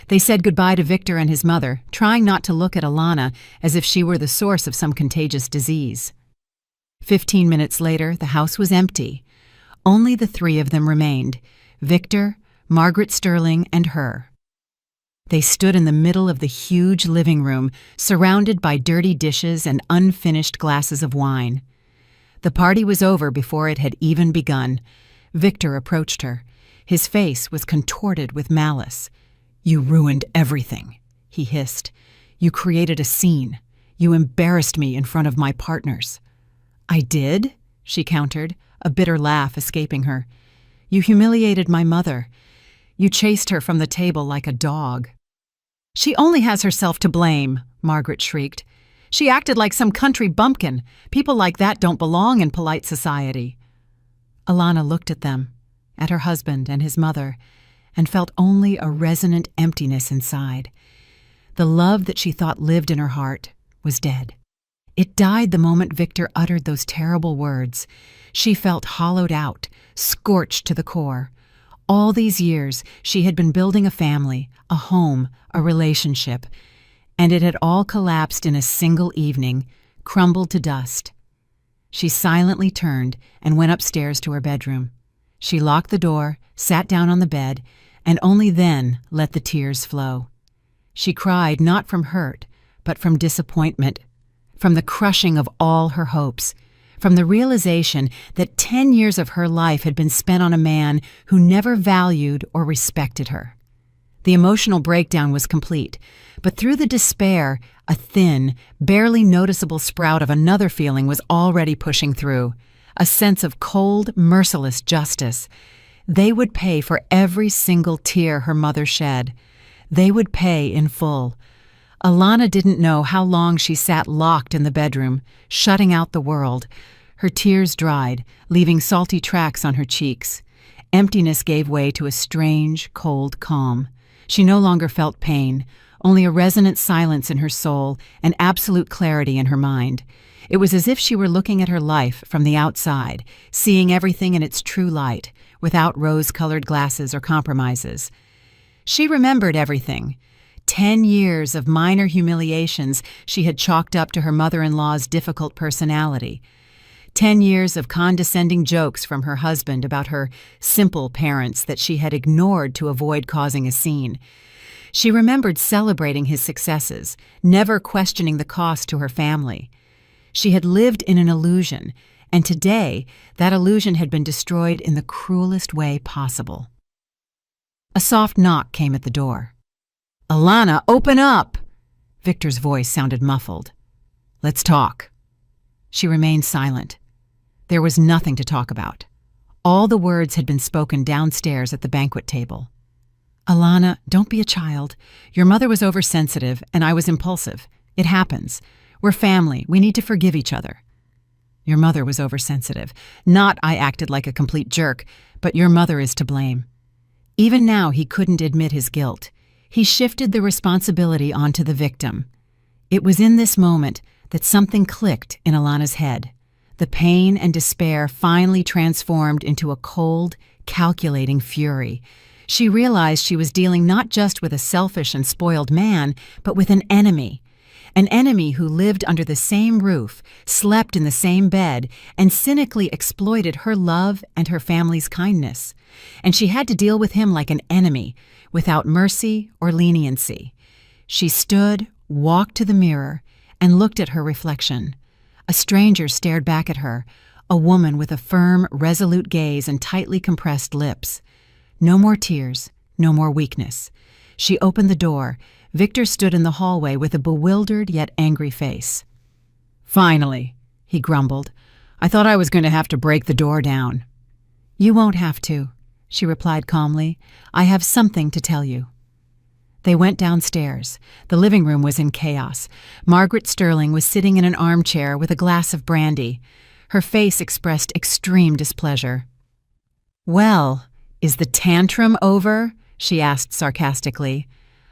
They said goodbye to Victor and his mother, trying not to look at Alana as if she were the source of some contagious disease. 15 minutes later, the house was empty. Only the three of them remained: Victor, Margaret Sterling, and her. They stood in the middle of the huge living room, surrounded by dirty dishes and unfinished glasses of wine. The party was over before it had even begun. Victor approached her. His face was contorted with malice. "You ruined everything," he hissed. "You created a scene. You embarrassed me in front of my partners." "I did?" she countered, a bitter laugh escaping her. "You humiliated my mother. You chased her from the table like a dog." "She only has herself to blame," Margaret shrieked. "She acted like some country bumpkin. People like that don't belong in polite society." Alana looked at them, at her husband and his mother, and felt only a resonant emptiness inside. The love that she thought lived in her heart was dead. It died the moment Victor uttered those terrible words. She felt hollowed out, scorched to the core. All these years, she had been building a family, a home, a relationship, and it had all collapsed in a single evening, crumbled to dust. She silently turned and went upstairs to her bedroom. She locked the door, sat down on the bed, and only then let the tears flow. She cried not from hurt, but from disappointment, from the crushing of all her hopes, from the realization that 10 years of her life had been spent on a man who never valued or respected her. The emotional breakdown was complete, but through the despair, a thin, barely noticeable sprout of another feeling was already pushing through, a sense of cold, merciless justice. They would pay for every single tear her mother shed. They would pay in full. Alana didn't know how long she sat locked in the bedroom, shutting out the world. Her tears dried, leaving salty tracks on her cheeks. Emptiness gave way to a strange, cold calm. She no longer felt pain, only a resonant silence in her soul and absolute clarity in her mind. It was as if she were looking at her life from the outside, seeing everything in its true light, without rose-colored glasses or compromises. She remembered everything. 10 years of minor humiliations she had chalked up to her mother-in-law's difficult personality. 10 years of condescending jokes from her husband about her simple parents that she had ignored to avoid causing a scene. She remembered celebrating his successes, never questioning the cost to her family. She had lived in an illusion, and today that illusion had been destroyed in the cruelest way possible. A soft knock came at the door. "Alana, open up!" Victor's voice sounded muffled. "Let's talk." She remained silent. There was nothing to talk about. All the words had been spoken downstairs at the banquet table. "Alana, don't be a child. Your mother was oversensitive, and I was impulsive. It happens. We're family. We need to forgive each other." "Your mother was oversensitive. Not I acted like a complete jerk, but your mother is to blame." Even now he couldn't admit his guilt. He shifted the responsibility onto the victim. It was in this moment that something clicked in Alana's head. The pain and despair finally transformed into a cold, calculating fury. She realized she was dealing not just with a selfish and spoiled man, but with an enemy who lived under the same roof, slept in the same bed, and cynically exploited her love and her family's kindness. And she had to deal with him like an enemy, without mercy or leniency. She stood, walked to the mirror, and looked at her reflection. A stranger stared back at her, a woman with a firm, resolute gaze and tightly compressed lips. No more tears, no more weakness. She opened the door. Victor stood in the hallway with a bewildered yet angry face. "Finally," he grumbled. "I thought I was going to have to break the door down." "You won't have to," she replied calmly. "I have something to tell you." They went downstairs. The living room was in chaos. Margaret Sterling was sitting in an armchair with a glass of brandy. Her face expressed extreme displeasure. Well, is the tantrum over? She asked sarcastically.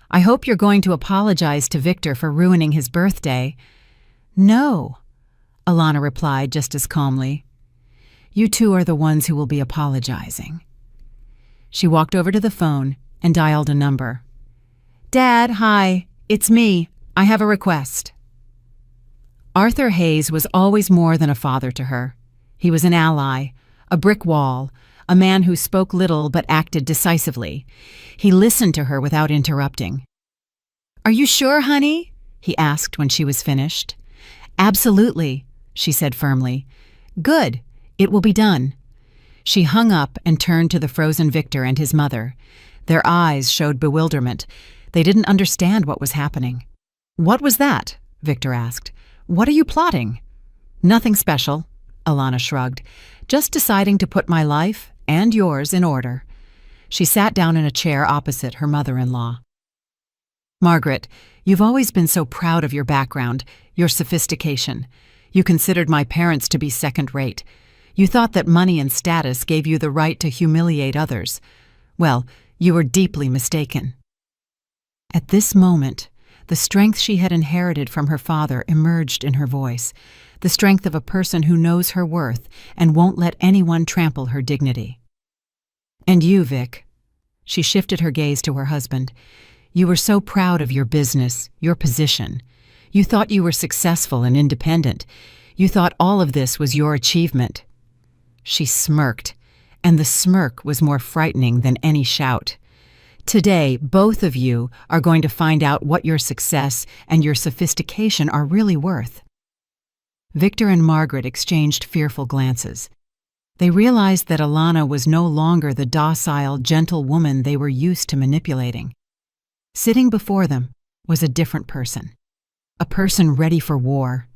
I hope you're going to apologize to Victor for ruining his birthday. No, Alana replied just as calmly. You two are the ones who will be apologizing. She walked over to the phone and dialed a number. Dad, hi, it's me. I have a request. Arthur Hayes was always more than a father to her. He was an ally, a brick wall, a man who spoke little but acted decisively. He listened to her without interrupting. Are you sure, honey? He asked when she was finished. Absolutely, she said firmly. Good, it will be done. She hung up and turned to the frozen Victor and his mother. Their eyes showed bewilderment. They didn't understand what was happening. What was that? Victor asked. What are you plotting? Nothing special, Alana shrugged. Just deciding to put my life and yours in order. She sat down in a chair opposite her mother-in-law. Margaret, you've always been so proud of your background, your sophistication. You considered my parents to be second-rate. You thought that money and status gave you the right to humiliate others. Well, you were deeply mistaken. At this moment, the strength she had inherited from her father emerged in her voice, the strength of a person who knows her worth and won't let anyone trample her dignity. And you, Vic. She shifted her gaze to her husband. You were so proud of your business, your position. You thought you were successful and independent. You thought all of this was your achievement. She smirked, and the smirk was more frightening than any shout. Today, both of you are going to find out what your success and your sophistication are really worth. Victor and Margaret exchanged fearful glances. They realized that Alana was no longer the docile, gentle woman they were used to manipulating. Sitting before them was a different person, a person ready for war.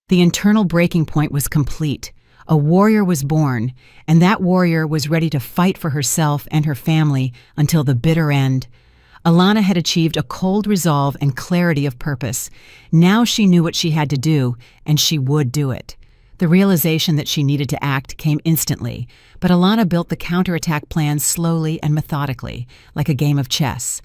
The internal breaking point was complete. A warrior was born, and that warrior was ready to fight for herself and her family until the bitter end. Alana had achieved a cold resolve and clarity of purpose. Now she knew what she had to do, and she would do it. The realization that she needed to act came instantly, but Alana built the counterattack plan slowly and methodically, like a game of chess.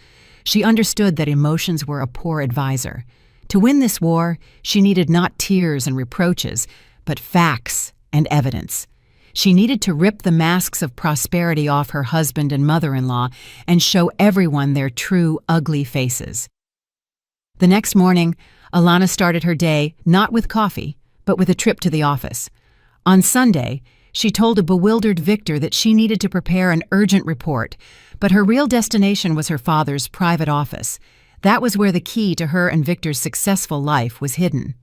She understood that emotions were a poor advisor. To win this war, she needed not tears and reproaches, but facts and evidence. She needed to rip the masks of prosperity off her husband and mother-in-law and show everyone their true, ugly faces. The next morning, Alana started her day not with coffee, but with a trip to the office. On Sunday, she told a bewildered Victor that she needed to prepare an urgent report, but her real destination was her father's private office. That was where the key to her and Victor's successful life was hidden.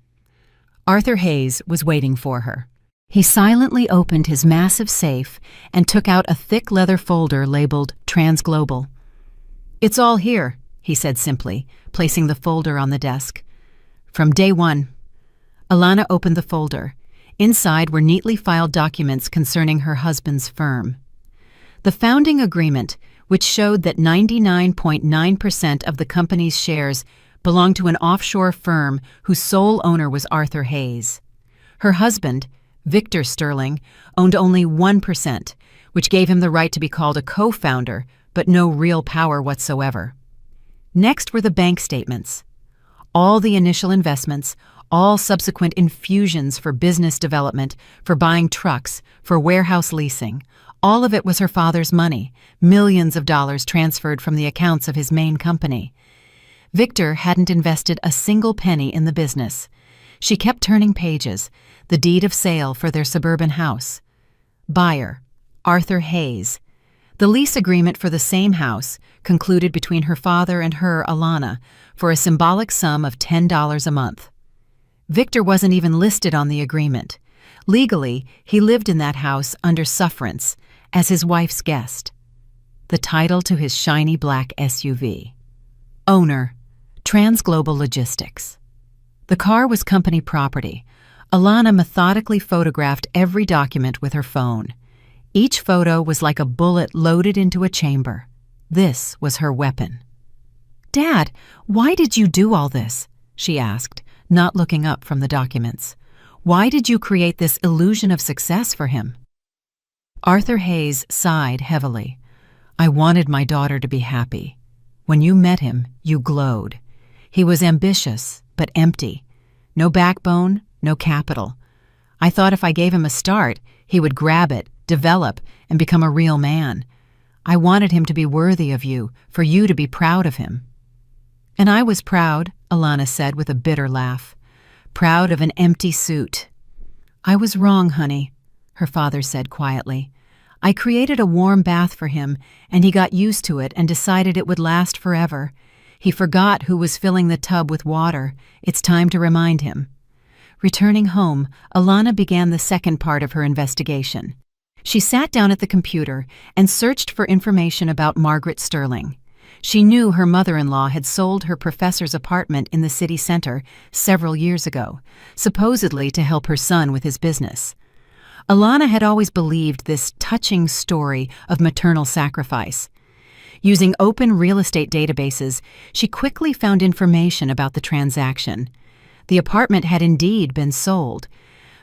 Arthur Hayes was waiting for her. He silently opened his massive safe and took out a thick leather folder labeled Transglobal. It's all here, he said simply, placing the folder on the desk. From day one. Alana opened the folder. Inside were neatly filed documents concerning her husband's firm. The founding agreement, which showed that 99.9% of the company's shares belonged to an offshore firm whose sole owner was Arthur Hayes. Her husband, Victor Sterling, owned only 1%, which gave him the right to be called a co-founder, but no real power whatsoever. Next were the bank statements. All the initial investments, all subsequent infusions for business development, for buying trucks, for warehouse leasing, all of it was her father's money, millions of dollars transferred from the accounts of his main company. Victor hadn't invested a single penny in the business. She kept turning pages, the deed of sale for their suburban house. Buyer, Arthur Hayes. The lease agreement for the same house, concluded between her father and her, Alana, for a symbolic sum of $10 a month. Victor wasn't even listed on the agreement. Legally, he lived in that house under sufferance, as his wife's guest. The title to his shiny black SUV. Owner, Transglobal Logistics. The car was company property. Alana methodically photographed every document with her phone. Each photo was like a bullet loaded into a chamber. This was her weapon. "Dad, why did you do all this?" she asked, not looking up from the documents. "Why did you create this illusion of success for him?" Arthur Hayes sighed heavily. I wanted my daughter to be happy. When you met him, you glowed. He was ambitious, but empty. No backbone, no capital. I thought if I gave him a start, he would grab it, develop, and become a real man. I wanted him to be worthy of you, for you to be proud of him. And I was proud, Alana said with a bitter laugh. Proud of an empty suit. I was wrong, honey, her father said quietly. I created a warm bath for him, and he got used to it and decided it would last forever. He forgot who was filling the tub with water. It's time to remind him. Returning home, Alana began the second part of her investigation. She sat down at the computer and searched for information about Margaret Sterling. She knew her mother-in-law had sold her professor's apartment in the city center several years ago, supposedly to help her son with his business. Alana had always believed this touching story of maternal sacrifice. Using open real estate databases, she quickly found information about the transaction. The apartment had indeed been sold.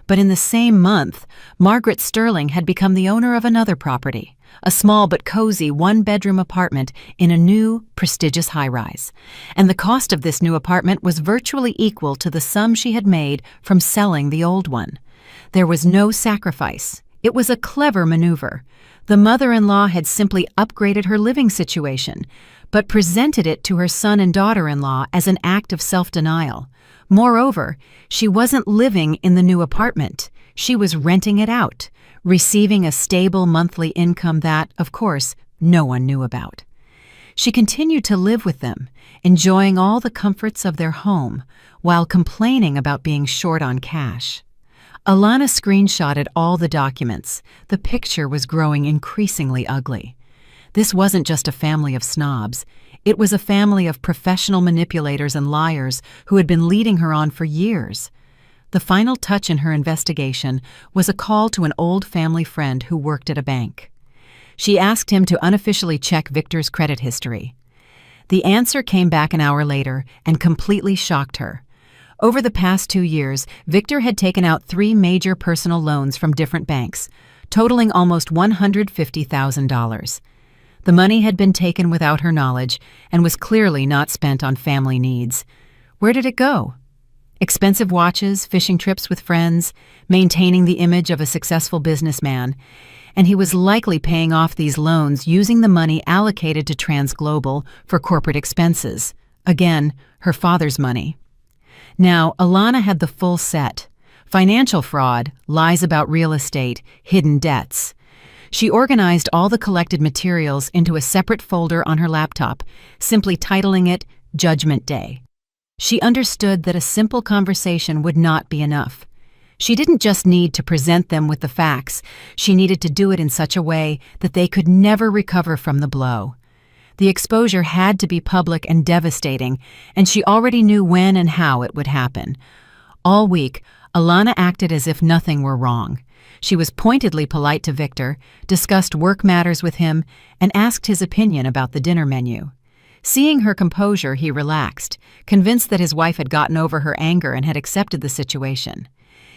But in the same month, Margaret Sterling had become the owner of another property, a small but cozy one-bedroom apartment in a new, prestigious high-rise. And the cost of this new apartment was virtually equal to the sum she had made from selling the old one. There was no sacrifice. It was a clever maneuver. The mother-in-law had simply upgraded her living situation, but presented it to her son and daughter-in-law as an act of self-denial. Moreover, she wasn't living in the new apartment. She was renting it out, receiving a stable monthly income that, of course, no one knew about. She continued to live with them, enjoying all the comforts of their home, while complaining about being short on cash. Alana screenshotted all the documents. The picture was growing increasingly ugly. This wasn't just a family of snobs. It was a family of professional manipulators and liars who had been leading her on for years. The final touch in her investigation was a call to an old family friend who worked at a bank. She asked him to unofficially check Victor's credit history. The answer came back an hour later and completely shocked her. Over the past 2 years, Victor had taken out 3 major personal loans from different banks, totaling almost $150,000. The money had been taken without her knowledge and was clearly not spent on family needs. Where did it go? Expensive watches, fishing trips with friends, maintaining the image of a successful businessman, and he was likely paying off these loans using the money allocated to Transglobal for corporate expenses. Again, her father's money. Now, Alana had the full set: financial fraud, lies about real estate, hidden debts. She organized all the collected materials into a separate folder on her laptop, simply titling it Judgment Day. She understood that a simple conversation would not be enough. She didn't just need to present them with the facts. She needed to do it in such a way that they could never recover from the blow. The exposure had to be public and devastating, and she already knew when and how it would happen. All week, Alana acted as if nothing were wrong. She was pointedly polite to Victor, discussed work matters with him, and asked his opinion about the dinner menu. Seeing her composure, he relaxed, convinced that his wife had gotten over her anger and had accepted the situation.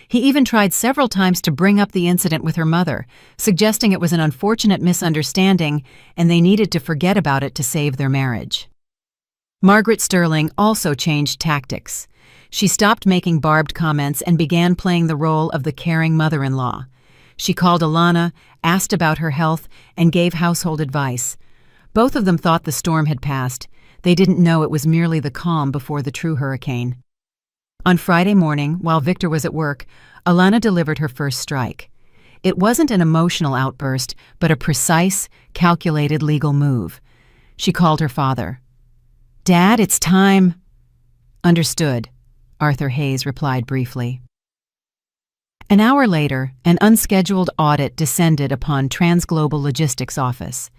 He even tried several times to bring up the incident with her mother, suggesting it was an unfortunate misunderstanding and they needed to forget about it to save their marriage. Margaret Sterling also changed tactics. She stopped making barbed comments and began playing the role of the caring mother-in-law. She called Alana, asked about her health, and gave household advice. Both of them thought the storm had passed. They didn't know it was merely the calm before the true hurricane. On Friday morning, while Victor was at work, Alana delivered her first strike. It wasn't an emotional outburst, but a precise, calculated legal move. She called her father. "Dad, it's time." "Understood," Arthur Hayes replied briefly. An hour later, an unscheduled audit descended upon Transglobal Logistics office.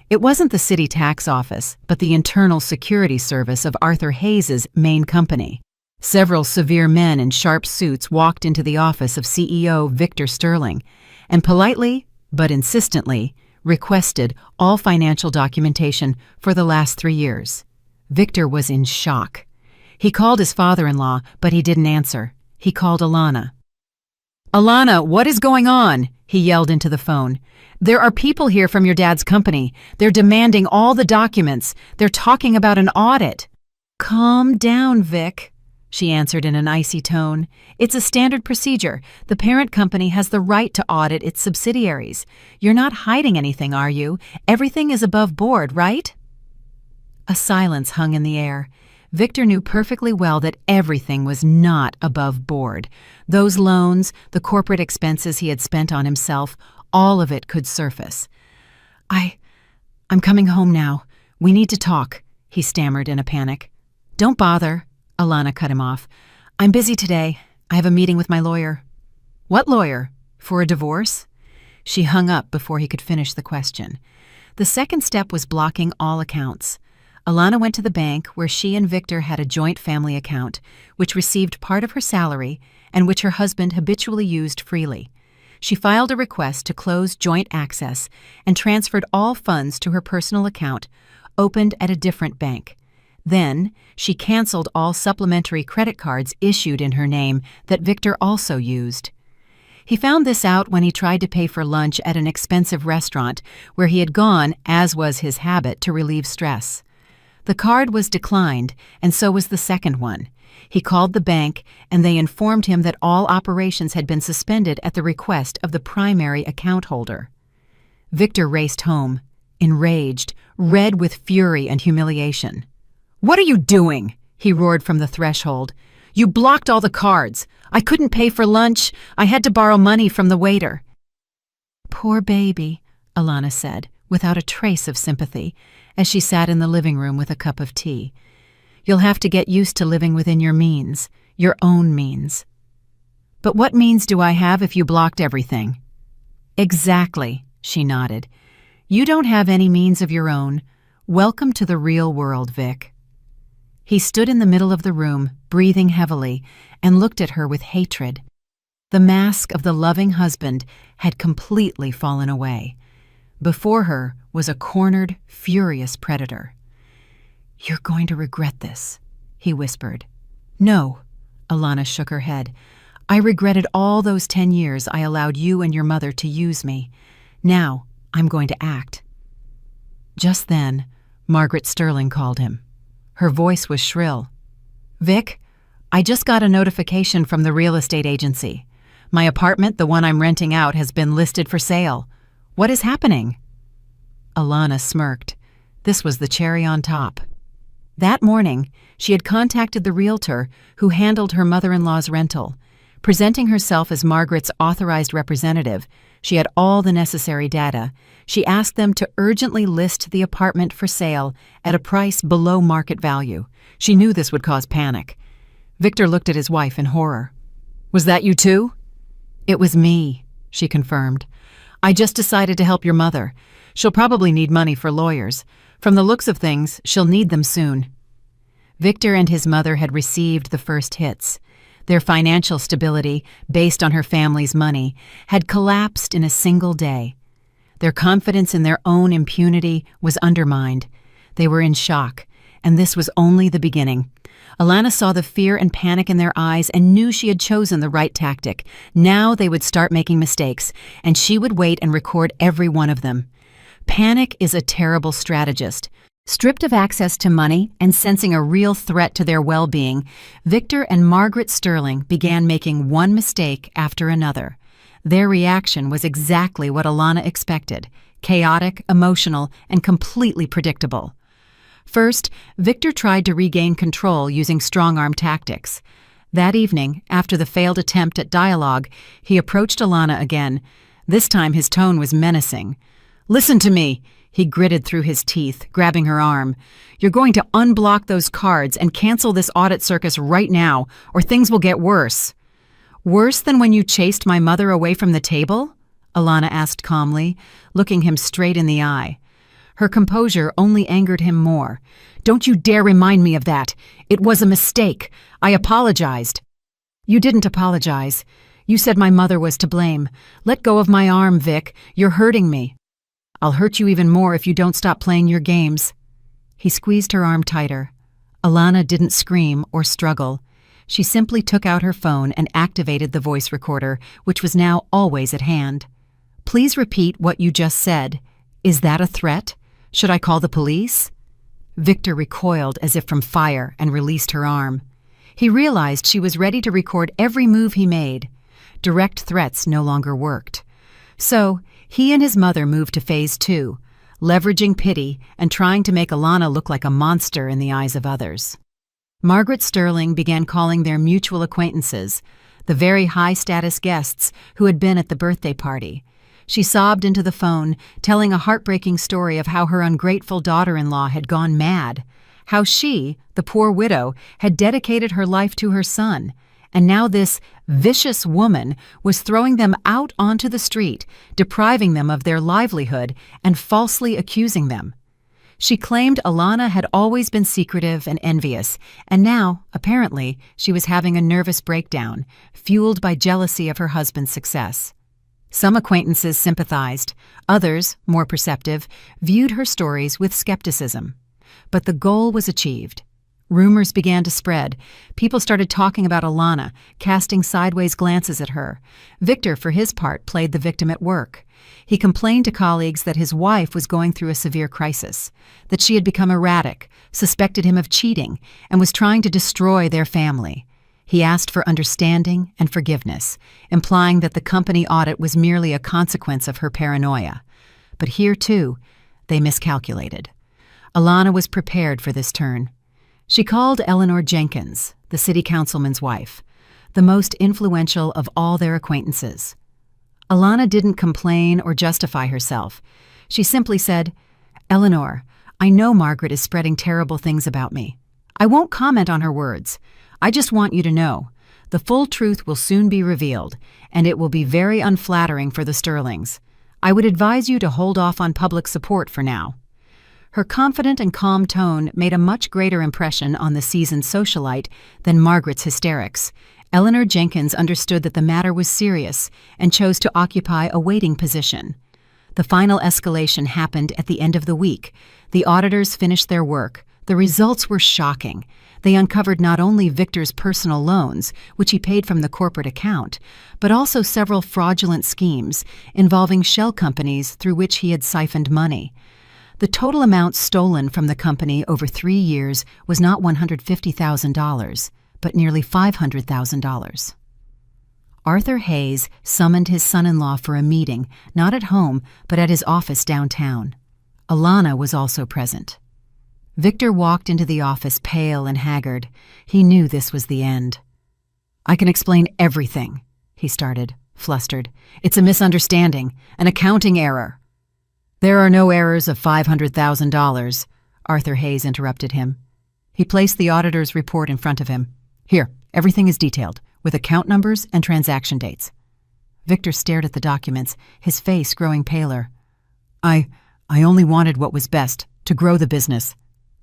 It wasn't the city tax office, but the internal security service of Arthur Hayes's main company. Several severe men in sharp suits walked into the office of CEO Victor Sterling and politely, but insistently, requested all financial documentation for the last 3 years. Victor was in shock. He called his father-in-law, but he didn't answer. He called Alana. "Alana, what is going on?" he yelled into the phone. "There are people here from your dad's company. They're demanding all the documents. They're talking about an audit." "Calm down, Vic," she answered in an icy tone. "It's a standard procedure. The parent company has the right to audit its subsidiaries. You're not hiding anything, are you? Everything is above board, right?" A silence hung in the air. Victor knew perfectly well that everything was not above board. Those loans, the corporate expenses he had spent on himself, all of it could surface. I'm coming home now. We need to talk," he stammered in a panic. "Don't bother," Alana cut him off. "I'm busy today. I have a meeting with my lawyer." "What lawyer? For a divorce?" She hung up before he could finish the question. The second step was blocking all accounts. Alana went to the bank where she and Victor had a joint family account, which received part of her salary and which her husband habitually used freely. She filed a request to close joint access and transferred all funds to her personal account, opened at a different bank. Then, she canceled all supplementary credit cards issued in her name that Victor also used. He found this out when he tried to pay for lunch at an expensive restaurant where he had gone, as was his habit, to relieve stress. The card was declined, and so was the second one. He called the bank, and they informed him that all operations had been suspended at the request of the primary account holder. Victor raced home, enraged, red with fury and humiliation. "What are you doing?" he roared from the threshold. "You blocked all the cards. I couldn't pay for lunch. I had to borrow money from the waiter." "Poor baby," Alana said, without a trace of sympathy, as she sat in the living room with a cup of tea. "You'll have to get used to living within your means, your own means." "But what means do I have if you blocked everything?" "Exactly," she nodded. "You don't have any means of your own. Welcome to the real world, Vic." He stood in the middle of the room, breathing heavily, and looked at her with hatred. The mask of the loving husband had completely fallen away. Before her was a cornered, furious predator. "You're going to regret this," he whispered. "No," Alana shook her head. "I regretted all those 10 years I allowed you and your mother to use me. Now I'm going to act." Just then, Margaret Sterling called him. Her voice was shrill. "Vic, I just got a notification from the real estate agency. My apartment, the one I'm renting out, has been listed for sale. What is happening?" Alana smirked. This was the cherry on top. That morning, she had contacted the realtor who handled her mother-in-law's rental. Presenting herself as Margaret's authorized representative, she had all the necessary data. She asked them to urgently list the apartment for sale at a price below market value. She knew this would cause panic. Victor looked at his wife in horror. "Was that you too?" "It was me," she confirmed. "I just decided to help your mother. She'll probably need money for lawyers. From the looks of things, she'll need them soon." Victor and his mother had received the first hits. Their financial stability, based on her family's money, had collapsed in a single day. Their confidence in their own impunity was undermined. They were in shock, and this was only the beginning. Alana saw the fear and panic in their eyes and knew she had chosen the right tactic. Now they would start making mistakes, and she would wait and record every one of them. Panic is a terrible strategist. Stripped of access to money and sensing a real threat to their well-being, Victor and Margaret Sterling began making one mistake after another. Their reaction was exactly what Alana expected: chaotic, emotional, and completely predictable. First, Victor tried to regain control using strong-arm tactics. That evening, after the failed attempt at dialogue, he approached Alana again. This time his tone was menacing. "Listen to me," he gritted through his teeth, grabbing her arm. "You're going to unblock those cards and cancel this audit circus right now, or things will get worse." "Worse than when you chased my mother away from the table?" Alana asked calmly, looking him straight in the eye. Her composure only angered him more. "Don't you dare remind me of that. It was a mistake. I apologized." "You didn't apologize. You said my mother was to blame. Let go of my arm, Vic. You're hurting me." "I'll hurt you even more if you don't stop playing your games." He squeezed her arm tighter. Alana didn't scream or struggle. She simply took out her phone and activated the voice recorder, which was now always at hand. Please repeat what you just said. Is that a threat? Should I call the police?" Victor recoiled as if from fire and released her arm. He realized she was ready to record every move he made. Direct threats no longer worked. So, he and his mother moved to phase 2, leveraging pity and trying to make Alana look like a monster in the eyes of others. Margaret Sterling began calling their mutual acquaintances, the very high-status guests who had been at the birthday party. She sobbed into the phone, telling a heartbreaking story of how her ungrateful daughter-in-law had gone mad, how she, the poor widow, had dedicated her life to her son, and now this vicious woman was throwing them out onto the street, depriving them of their livelihood and falsely accusing them. She claimed Alana had always been secretive and envious, and now, apparently, she was having a nervous breakdown, fueled by jealousy of her husband's success. Some acquaintances sympathized, others, more perceptive, viewed her stories with skepticism. But the goal was achieved. Rumors began to spread. People started talking about Alana, casting sideways glances at her. Victor, for his part, played the victim at work. He complained to colleagues that his wife was going through a severe crisis, that she had become erratic, suspected him of cheating, and was trying to destroy their family. He asked for understanding and forgiveness, implying that the company audit was merely a consequence of her paranoia. But here, too, they miscalculated. Alana was prepared for this turn. She called Eleanor Jenkins, the city councilman's wife, the most influential of all their acquaintances. Alana didn't complain or justify herself. She simply said, "Eleanor, I know Margaret is spreading terrible things about me. I won't comment on her words. I just want you to know, the full truth will soon be revealed, and it will be very unflattering for the Sterlings. I would advise you to hold off on public support for now." Her confident and calm tone made a much greater impression on the seasoned socialite than Margaret's hysterics. Eleanor Jenkins understood that the matter was serious and chose to occupy a waiting position. The final escalation happened at the end of the week. The auditors finished their work. The results were shocking. They uncovered not only Victor's personal loans, which he paid from the corporate account, but also several fraudulent schemes involving shell companies through which he had siphoned money. The total amount stolen from the company over 3 years was not $150,000, but nearly $500,000. Arthur Hayes summoned his son-in-law for a meeting, not at home, but at his office downtown. Alana was also present. Victor walked into the office pale and haggard. He knew this was the end. "I can explain everything," he started, flustered. "It's a misunderstanding, an accounting error." "There are no errors of $500,000, Arthur Hayes interrupted him. He placed the auditor's report in front of him. "Here, everything is detailed, with account numbers and transaction dates." Victor stared at the documents, his face growing paler. I only wanted what was best, to grow the business."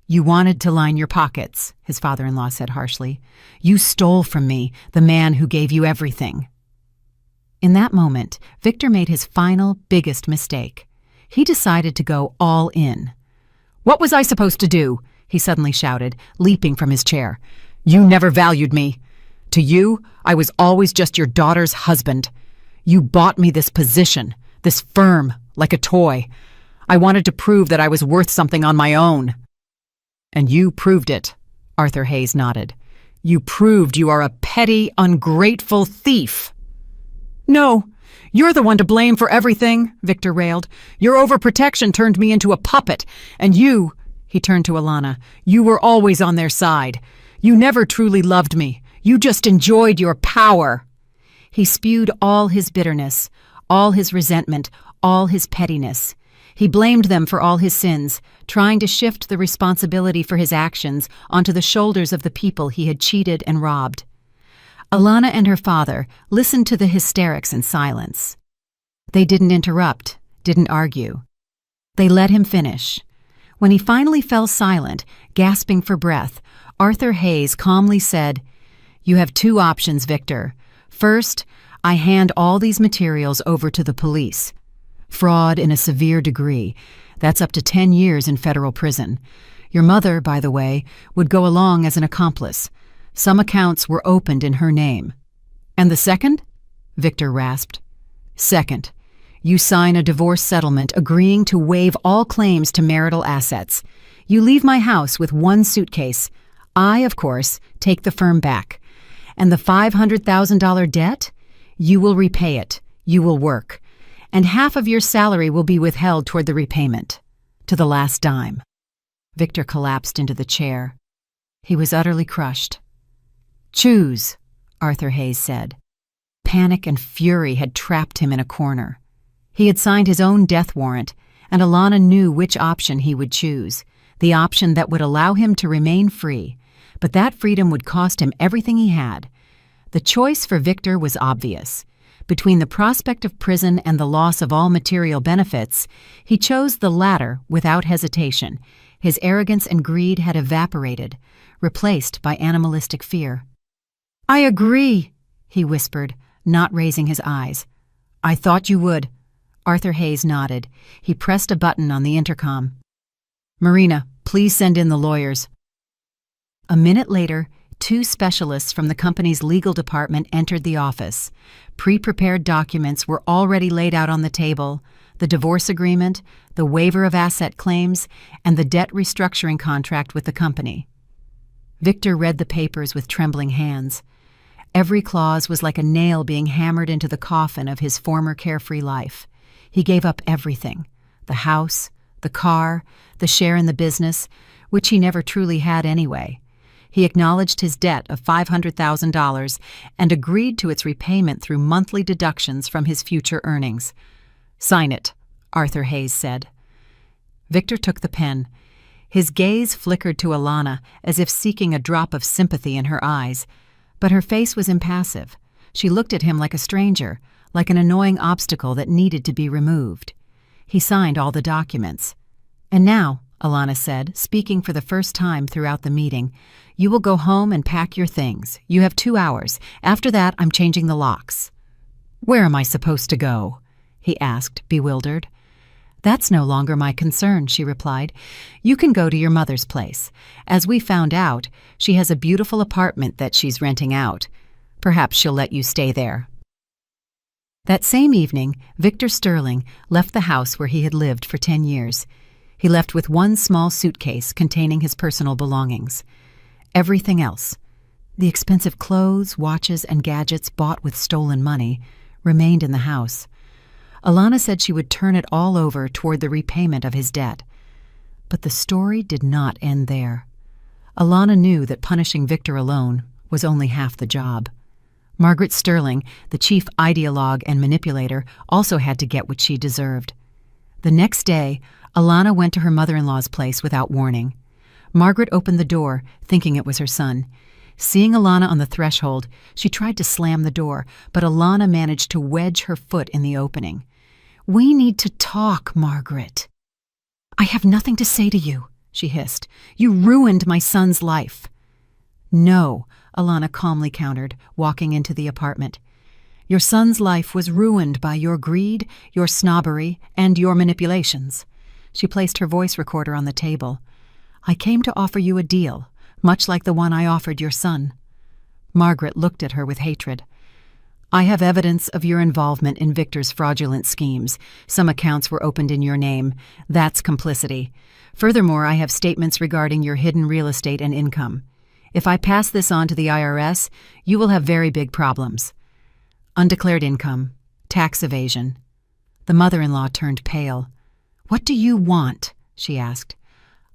"You wanted to line your pockets," his father-in-law said harshly. "You stole from me, the man who gave you everything." In that moment, Victor made his final, biggest mistake. He decided to go all in. "What was I supposed to do?" he suddenly shouted, leaping from his chair. "You never valued me. To you, I was always just your daughter's husband. You bought me this position, this firm, like a toy. I wanted to prove that I was worth something on my own." "And you proved it," Arthur Hayes nodded. "You proved you are a petty, ungrateful thief." "No, you're the one to blame for everything," Victor railed. "Your overprotection turned me into a puppet, and you," he turned to Alana, "you were always on their side. You never truly loved me. You just enjoyed your power." He spewed all his bitterness, all his resentment, all his pettiness. He blamed them for all his sins, trying to shift the responsibility for his actions onto the shoulders of the people he had cheated and robbed. Alana and her father listened to the hysterics in silence. They didn't interrupt, didn't argue. They let him finish. When he finally fell silent, gasping for breath, Arthur Hayes calmly said, "You have 2 options, Victor. First, I hand all these materials over to the police. Fraud in a severe degree. That's up to 10 years in federal prison. Your mother, by the way, would go along as an accomplice. Some accounts were opened in her name." "And the second?" Victor rasped. "Second, You sign a divorce settlement agreeing to waive all claims to marital assets. You leave my house with one suitcase. I, of course, take the firm back. And the $500,000 debt? You will repay it. You will work. And half of your salary will be withheld toward the repayment. To the last dime. Victor collapsed into the chair. He was utterly crushed. Choose, Arthur Hayes said. Panic and fury had trapped him in a corner. He had signed his own death warrant, and Alana knew which option he would choose, the option that would allow him to remain free, but that freedom would cost him everything he had. The choice for Victor was obvious. Between the prospect of prison and the loss of all material benefits, he chose the latter without hesitation. His arrogance and greed had evaporated, replaced by animalistic fear. "I agree," he whispered, not raising his eyes. "I thought you would." Arthur Hayes nodded. He pressed a button on the intercom. "Marina, please send in the lawyers." A minute later, 2 specialists from the company's legal department entered the office. Pre-prepared documents were already laid out on the table: the divorce agreement, the waiver of asset claims, and the debt restructuring contract with the company. Victor read the papers with trembling hands. Every clause was like a nail being hammered into the coffin of his former carefree life. He gave up everything: the house, the car, the share in the business, which he never truly had anyway. He acknowledged his debt of $500,000 and agreed to its repayment through monthly deductions from his future earnings. "Sign it," Arthur Hayes said. Victor took the pen. His gaze flickered to Alana as if seeking a drop of sympathy in her eyes, but her face was impassive. She looked at him like a stranger, like an annoying obstacle that needed to be removed. He signed all the documents. "And now," Alana said, speaking for the first time throughout the meeting, "you will go home and pack your things. You have 2 hours. After that, I'm changing the locks." "Where am I supposed to go?" he asked, bewildered. "That's no longer my concern," she replied. "You can go to your mother's place. As we found out, she has a beautiful apartment that she's renting out. Perhaps she'll let you stay there." That same evening, Victor Sterling left the house where he had lived for 10 years. He left with one small suitcase containing his personal belongings. Everything else, the expensive clothes, watches, and gadgets bought with stolen money, remained in the house. Alana said she would turn it all over toward the repayment of his debt. But the story did not end there. Alana knew that punishing Victor alone was only half the job. Margaret Sterling, the chief ideologue and manipulator, also had to get what she deserved. The next day, Alana went to her mother-in-law's place without warning. Margaret opened the door, thinking it was her son. Seeing Alana on the threshold, she tried to slam the door, but Alana managed to wedge her foot in the opening. "We need to talk, Margaret." "I have nothing to say to you," she hissed. "You ruined my son's life." "No," Alana calmly countered, walking into the apartment. "Your son's life was ruined by your greed, your snobbery, and your manipulations." She placed her voice recorder on the table. "I came to offer you a deal, much like the one I offered your son." Margaret looked at her with hatred. "I have evidence of your involvement in Victor's fraudulent schemes. Some accounts were opened in your name. That's complicity. Furthermore, I have statements regarding your hidden real estate and income. If I pass this on to the IRS, you will have very big problems. Undeclared income, tax evasion." The mother-in-law turned pale. "What do you want?" she asked.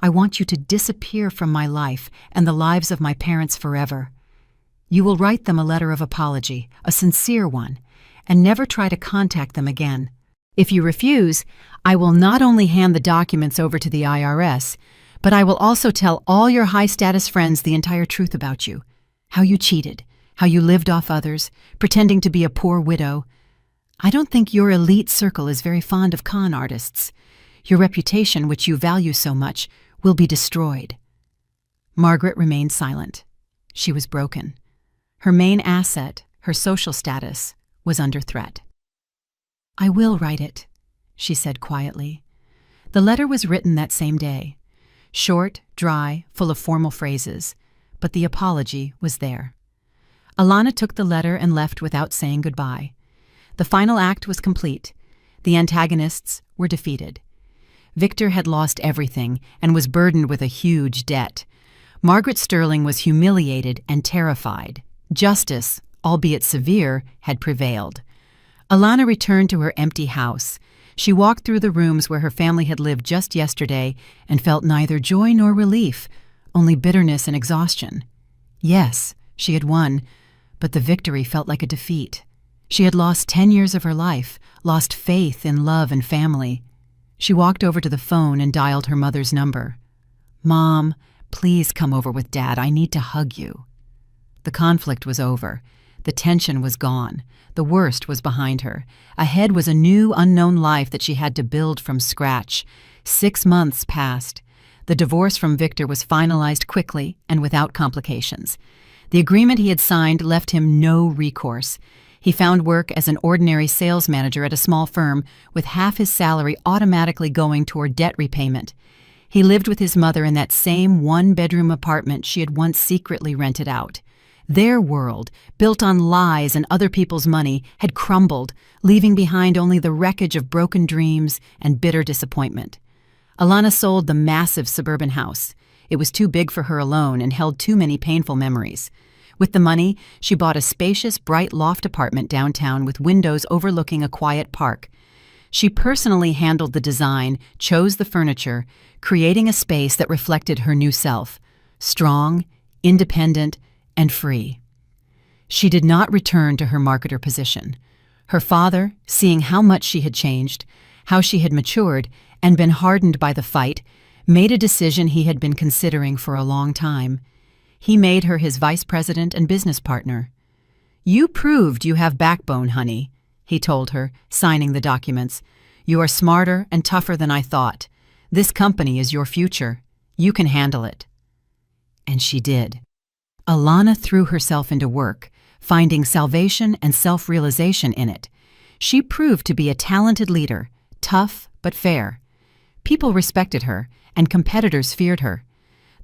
"I want you to disappear from my life and the lives of my parents forever. You will write them a letter of apology, a sincere one, and never try to contact them again. If you refuse, I will not only hand the documents over to the IRS, but I will also tell all your high-status friends the entire truth about you. How you cheated, how you lived off others, pretending to be a poor widow. I don't think your elite circle is very fond of con artists. Your reputation, which you value so much, will be destroyed." Margaret remained silent. She was broken. Her main asset, her social status, was under threat. "I will write it," she said quietly. The letter was written that same day. Short, dry, full of formal phrases, but the apology was there. Alana took the letter and left without saying goodbye. The final act was complete. The antagonists were defeated. Victor had lost everything and was burdened with a huge debt. Margaret Sterling was humiliated and terrified. Justice, albeit severe, had prevailed. Alana returned to her empty house. She walked through the rooms where her family had lived just yesterday and felt neither joy nor relief, only bitterness and exhaustion. Yes, she had won, but the victory felt like a defeat. She had lost 10 years of her life, lost faith in love and family. She walked over to the phone and dialed her mother's number. "Mom, please come over with Dad. I need to hug you." The conflict was over. The tension was gone. The worst was behind her. Ahead was a new, unknown life that she had to build from scratch. 6 months passed. The divorce from Victor was finalized quickly and without complications. The agreement he had signed left him no recourse. He found work as an ordinary sales manager at a small firm, with half his salary automatically going toward debt repayment. He lived with his mother in that same one-bedroom apartment she had once secretly rented out. Their world, built on lies and other people's money, had crumbled, leaving behind only the wreckage of broken dreams and bitter disappointment. Alana sold the massive suburban house. It was too big for her alone and held too many painful memories. With the money, she bought a spacious, bright loft apartment downtown with windows overlooking a quiet park. She personally handled the design, chose the furniture, creating a space that reflected her new self, strong, independent, and free. She did not return to her marketer position. Her father, seeing how much she had changed, how she had matured, and been hardened by the fight, made a decision he had been considering for a long time. He made her his vice president and business partner. "You proved you have backbone, honey," he told her, signing the documents. "You are smarter and tougher than I thought. This company is your future. You can handle it." And she did. Alana threw herself into work, finding salvation and self-realization in it. She proved to be a talented leader, tough but fair. People respected her, and competitors feared her.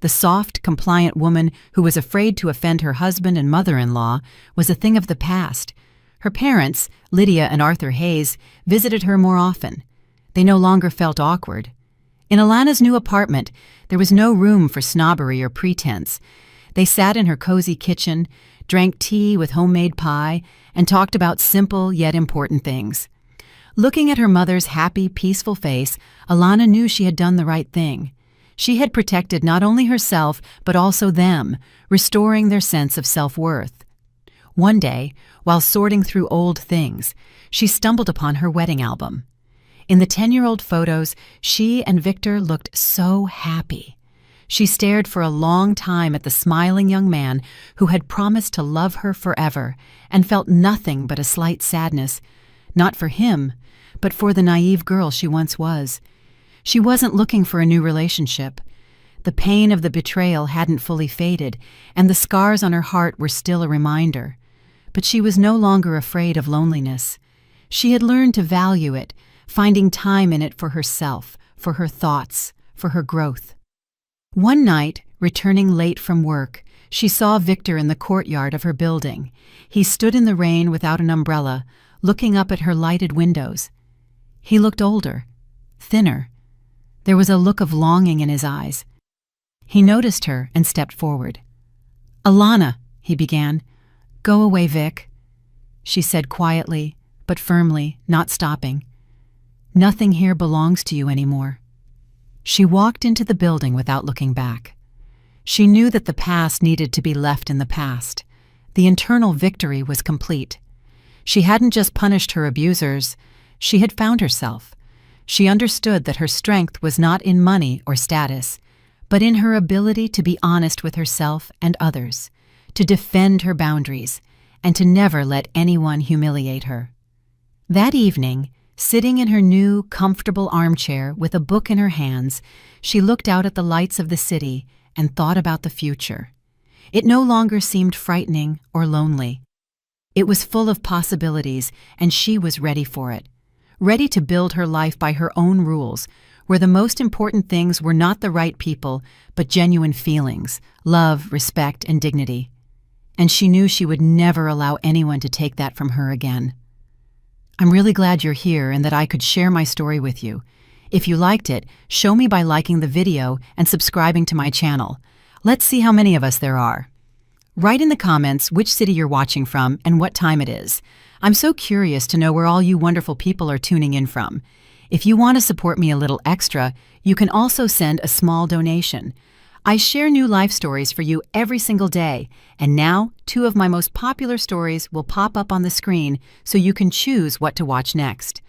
The soft, compliant woman who was afraid to offend her husband and mother-in-law was a thing of the past. Her parents, Lydia and Arthur Hayes, visited her more often. They no longer felt awkward. In Alana's new apartment, there was no room for snobbery or pretense. They sat in her cozy kitchen, drank tea with homemade pie, and talked about simple yet important things. Looking at her mother's happy, peaceful face, Alana knew she had done the right thing. She had protected not only herself, but also them, restoring their sense of self-worth. One day, while sorting through old things, she stumbled upon her wedding album. In the 10-year-old photos, she and Victor looked so happy. She stared for a long time at the smiling young man who had promised to love her forever and felt nothing but a slight sadness, not for him, but for the naive girl she once was. She wasn't looking for a new relationship. The pain of the betrayal hadn't fully faded, and the scars on her heart were still a reminder. But she was no longer afraid of loneliness. She had learned to value it, finding time in it for herself, for her thoughts, for her growth. One night, returning late from work, she saw Victor in the courtyard of her building. He stood in the rain without an umbrella, looking up at her lighted windows. He looked older, thinner. There was a look of longing in his eyes. He noticed her and stepped forward. "Alana," he began. "Go away, Vic," she said quietly, but firmly, not stopping. "Nothing here belongs to you anymore." She walked into the building without looking back. She knew that the past needed to be left in the past. The internal victory was complete. She hadn't just punished her abusers, she had found herself. She understood that her strength was not in money or status, but in her ability to be honest with herself and others, to defend her boundaries, and to never let anyone humiliate her. That evening, sitting in her new, comfortable armchair with a book in her hands, she looked out at the lights of the city and thought about the future. It no longer seemed frightening or lonely. It was full of possibilities, and she was ready for it. Ready to build her life by her own rules, where the most important things were not the right people, but genuine feelings, love, respect, and dignity. And she knew she would never allow anyone to take that from her again. I'm really glad you're here and that I could share my story with you. If you liked it, show me by liking the video and subscribing to my channel. Let's see how many of us there are. Write in the comments which city you're watching from and what time it is. I'm so curious to know where all you wonderful people are tuning in from. If you want to support me a little extra, you can also send a small donation. I share new life stories for you every single day, and now 2 of my most popular stories will pop up on the screen so you can choose what to watch next.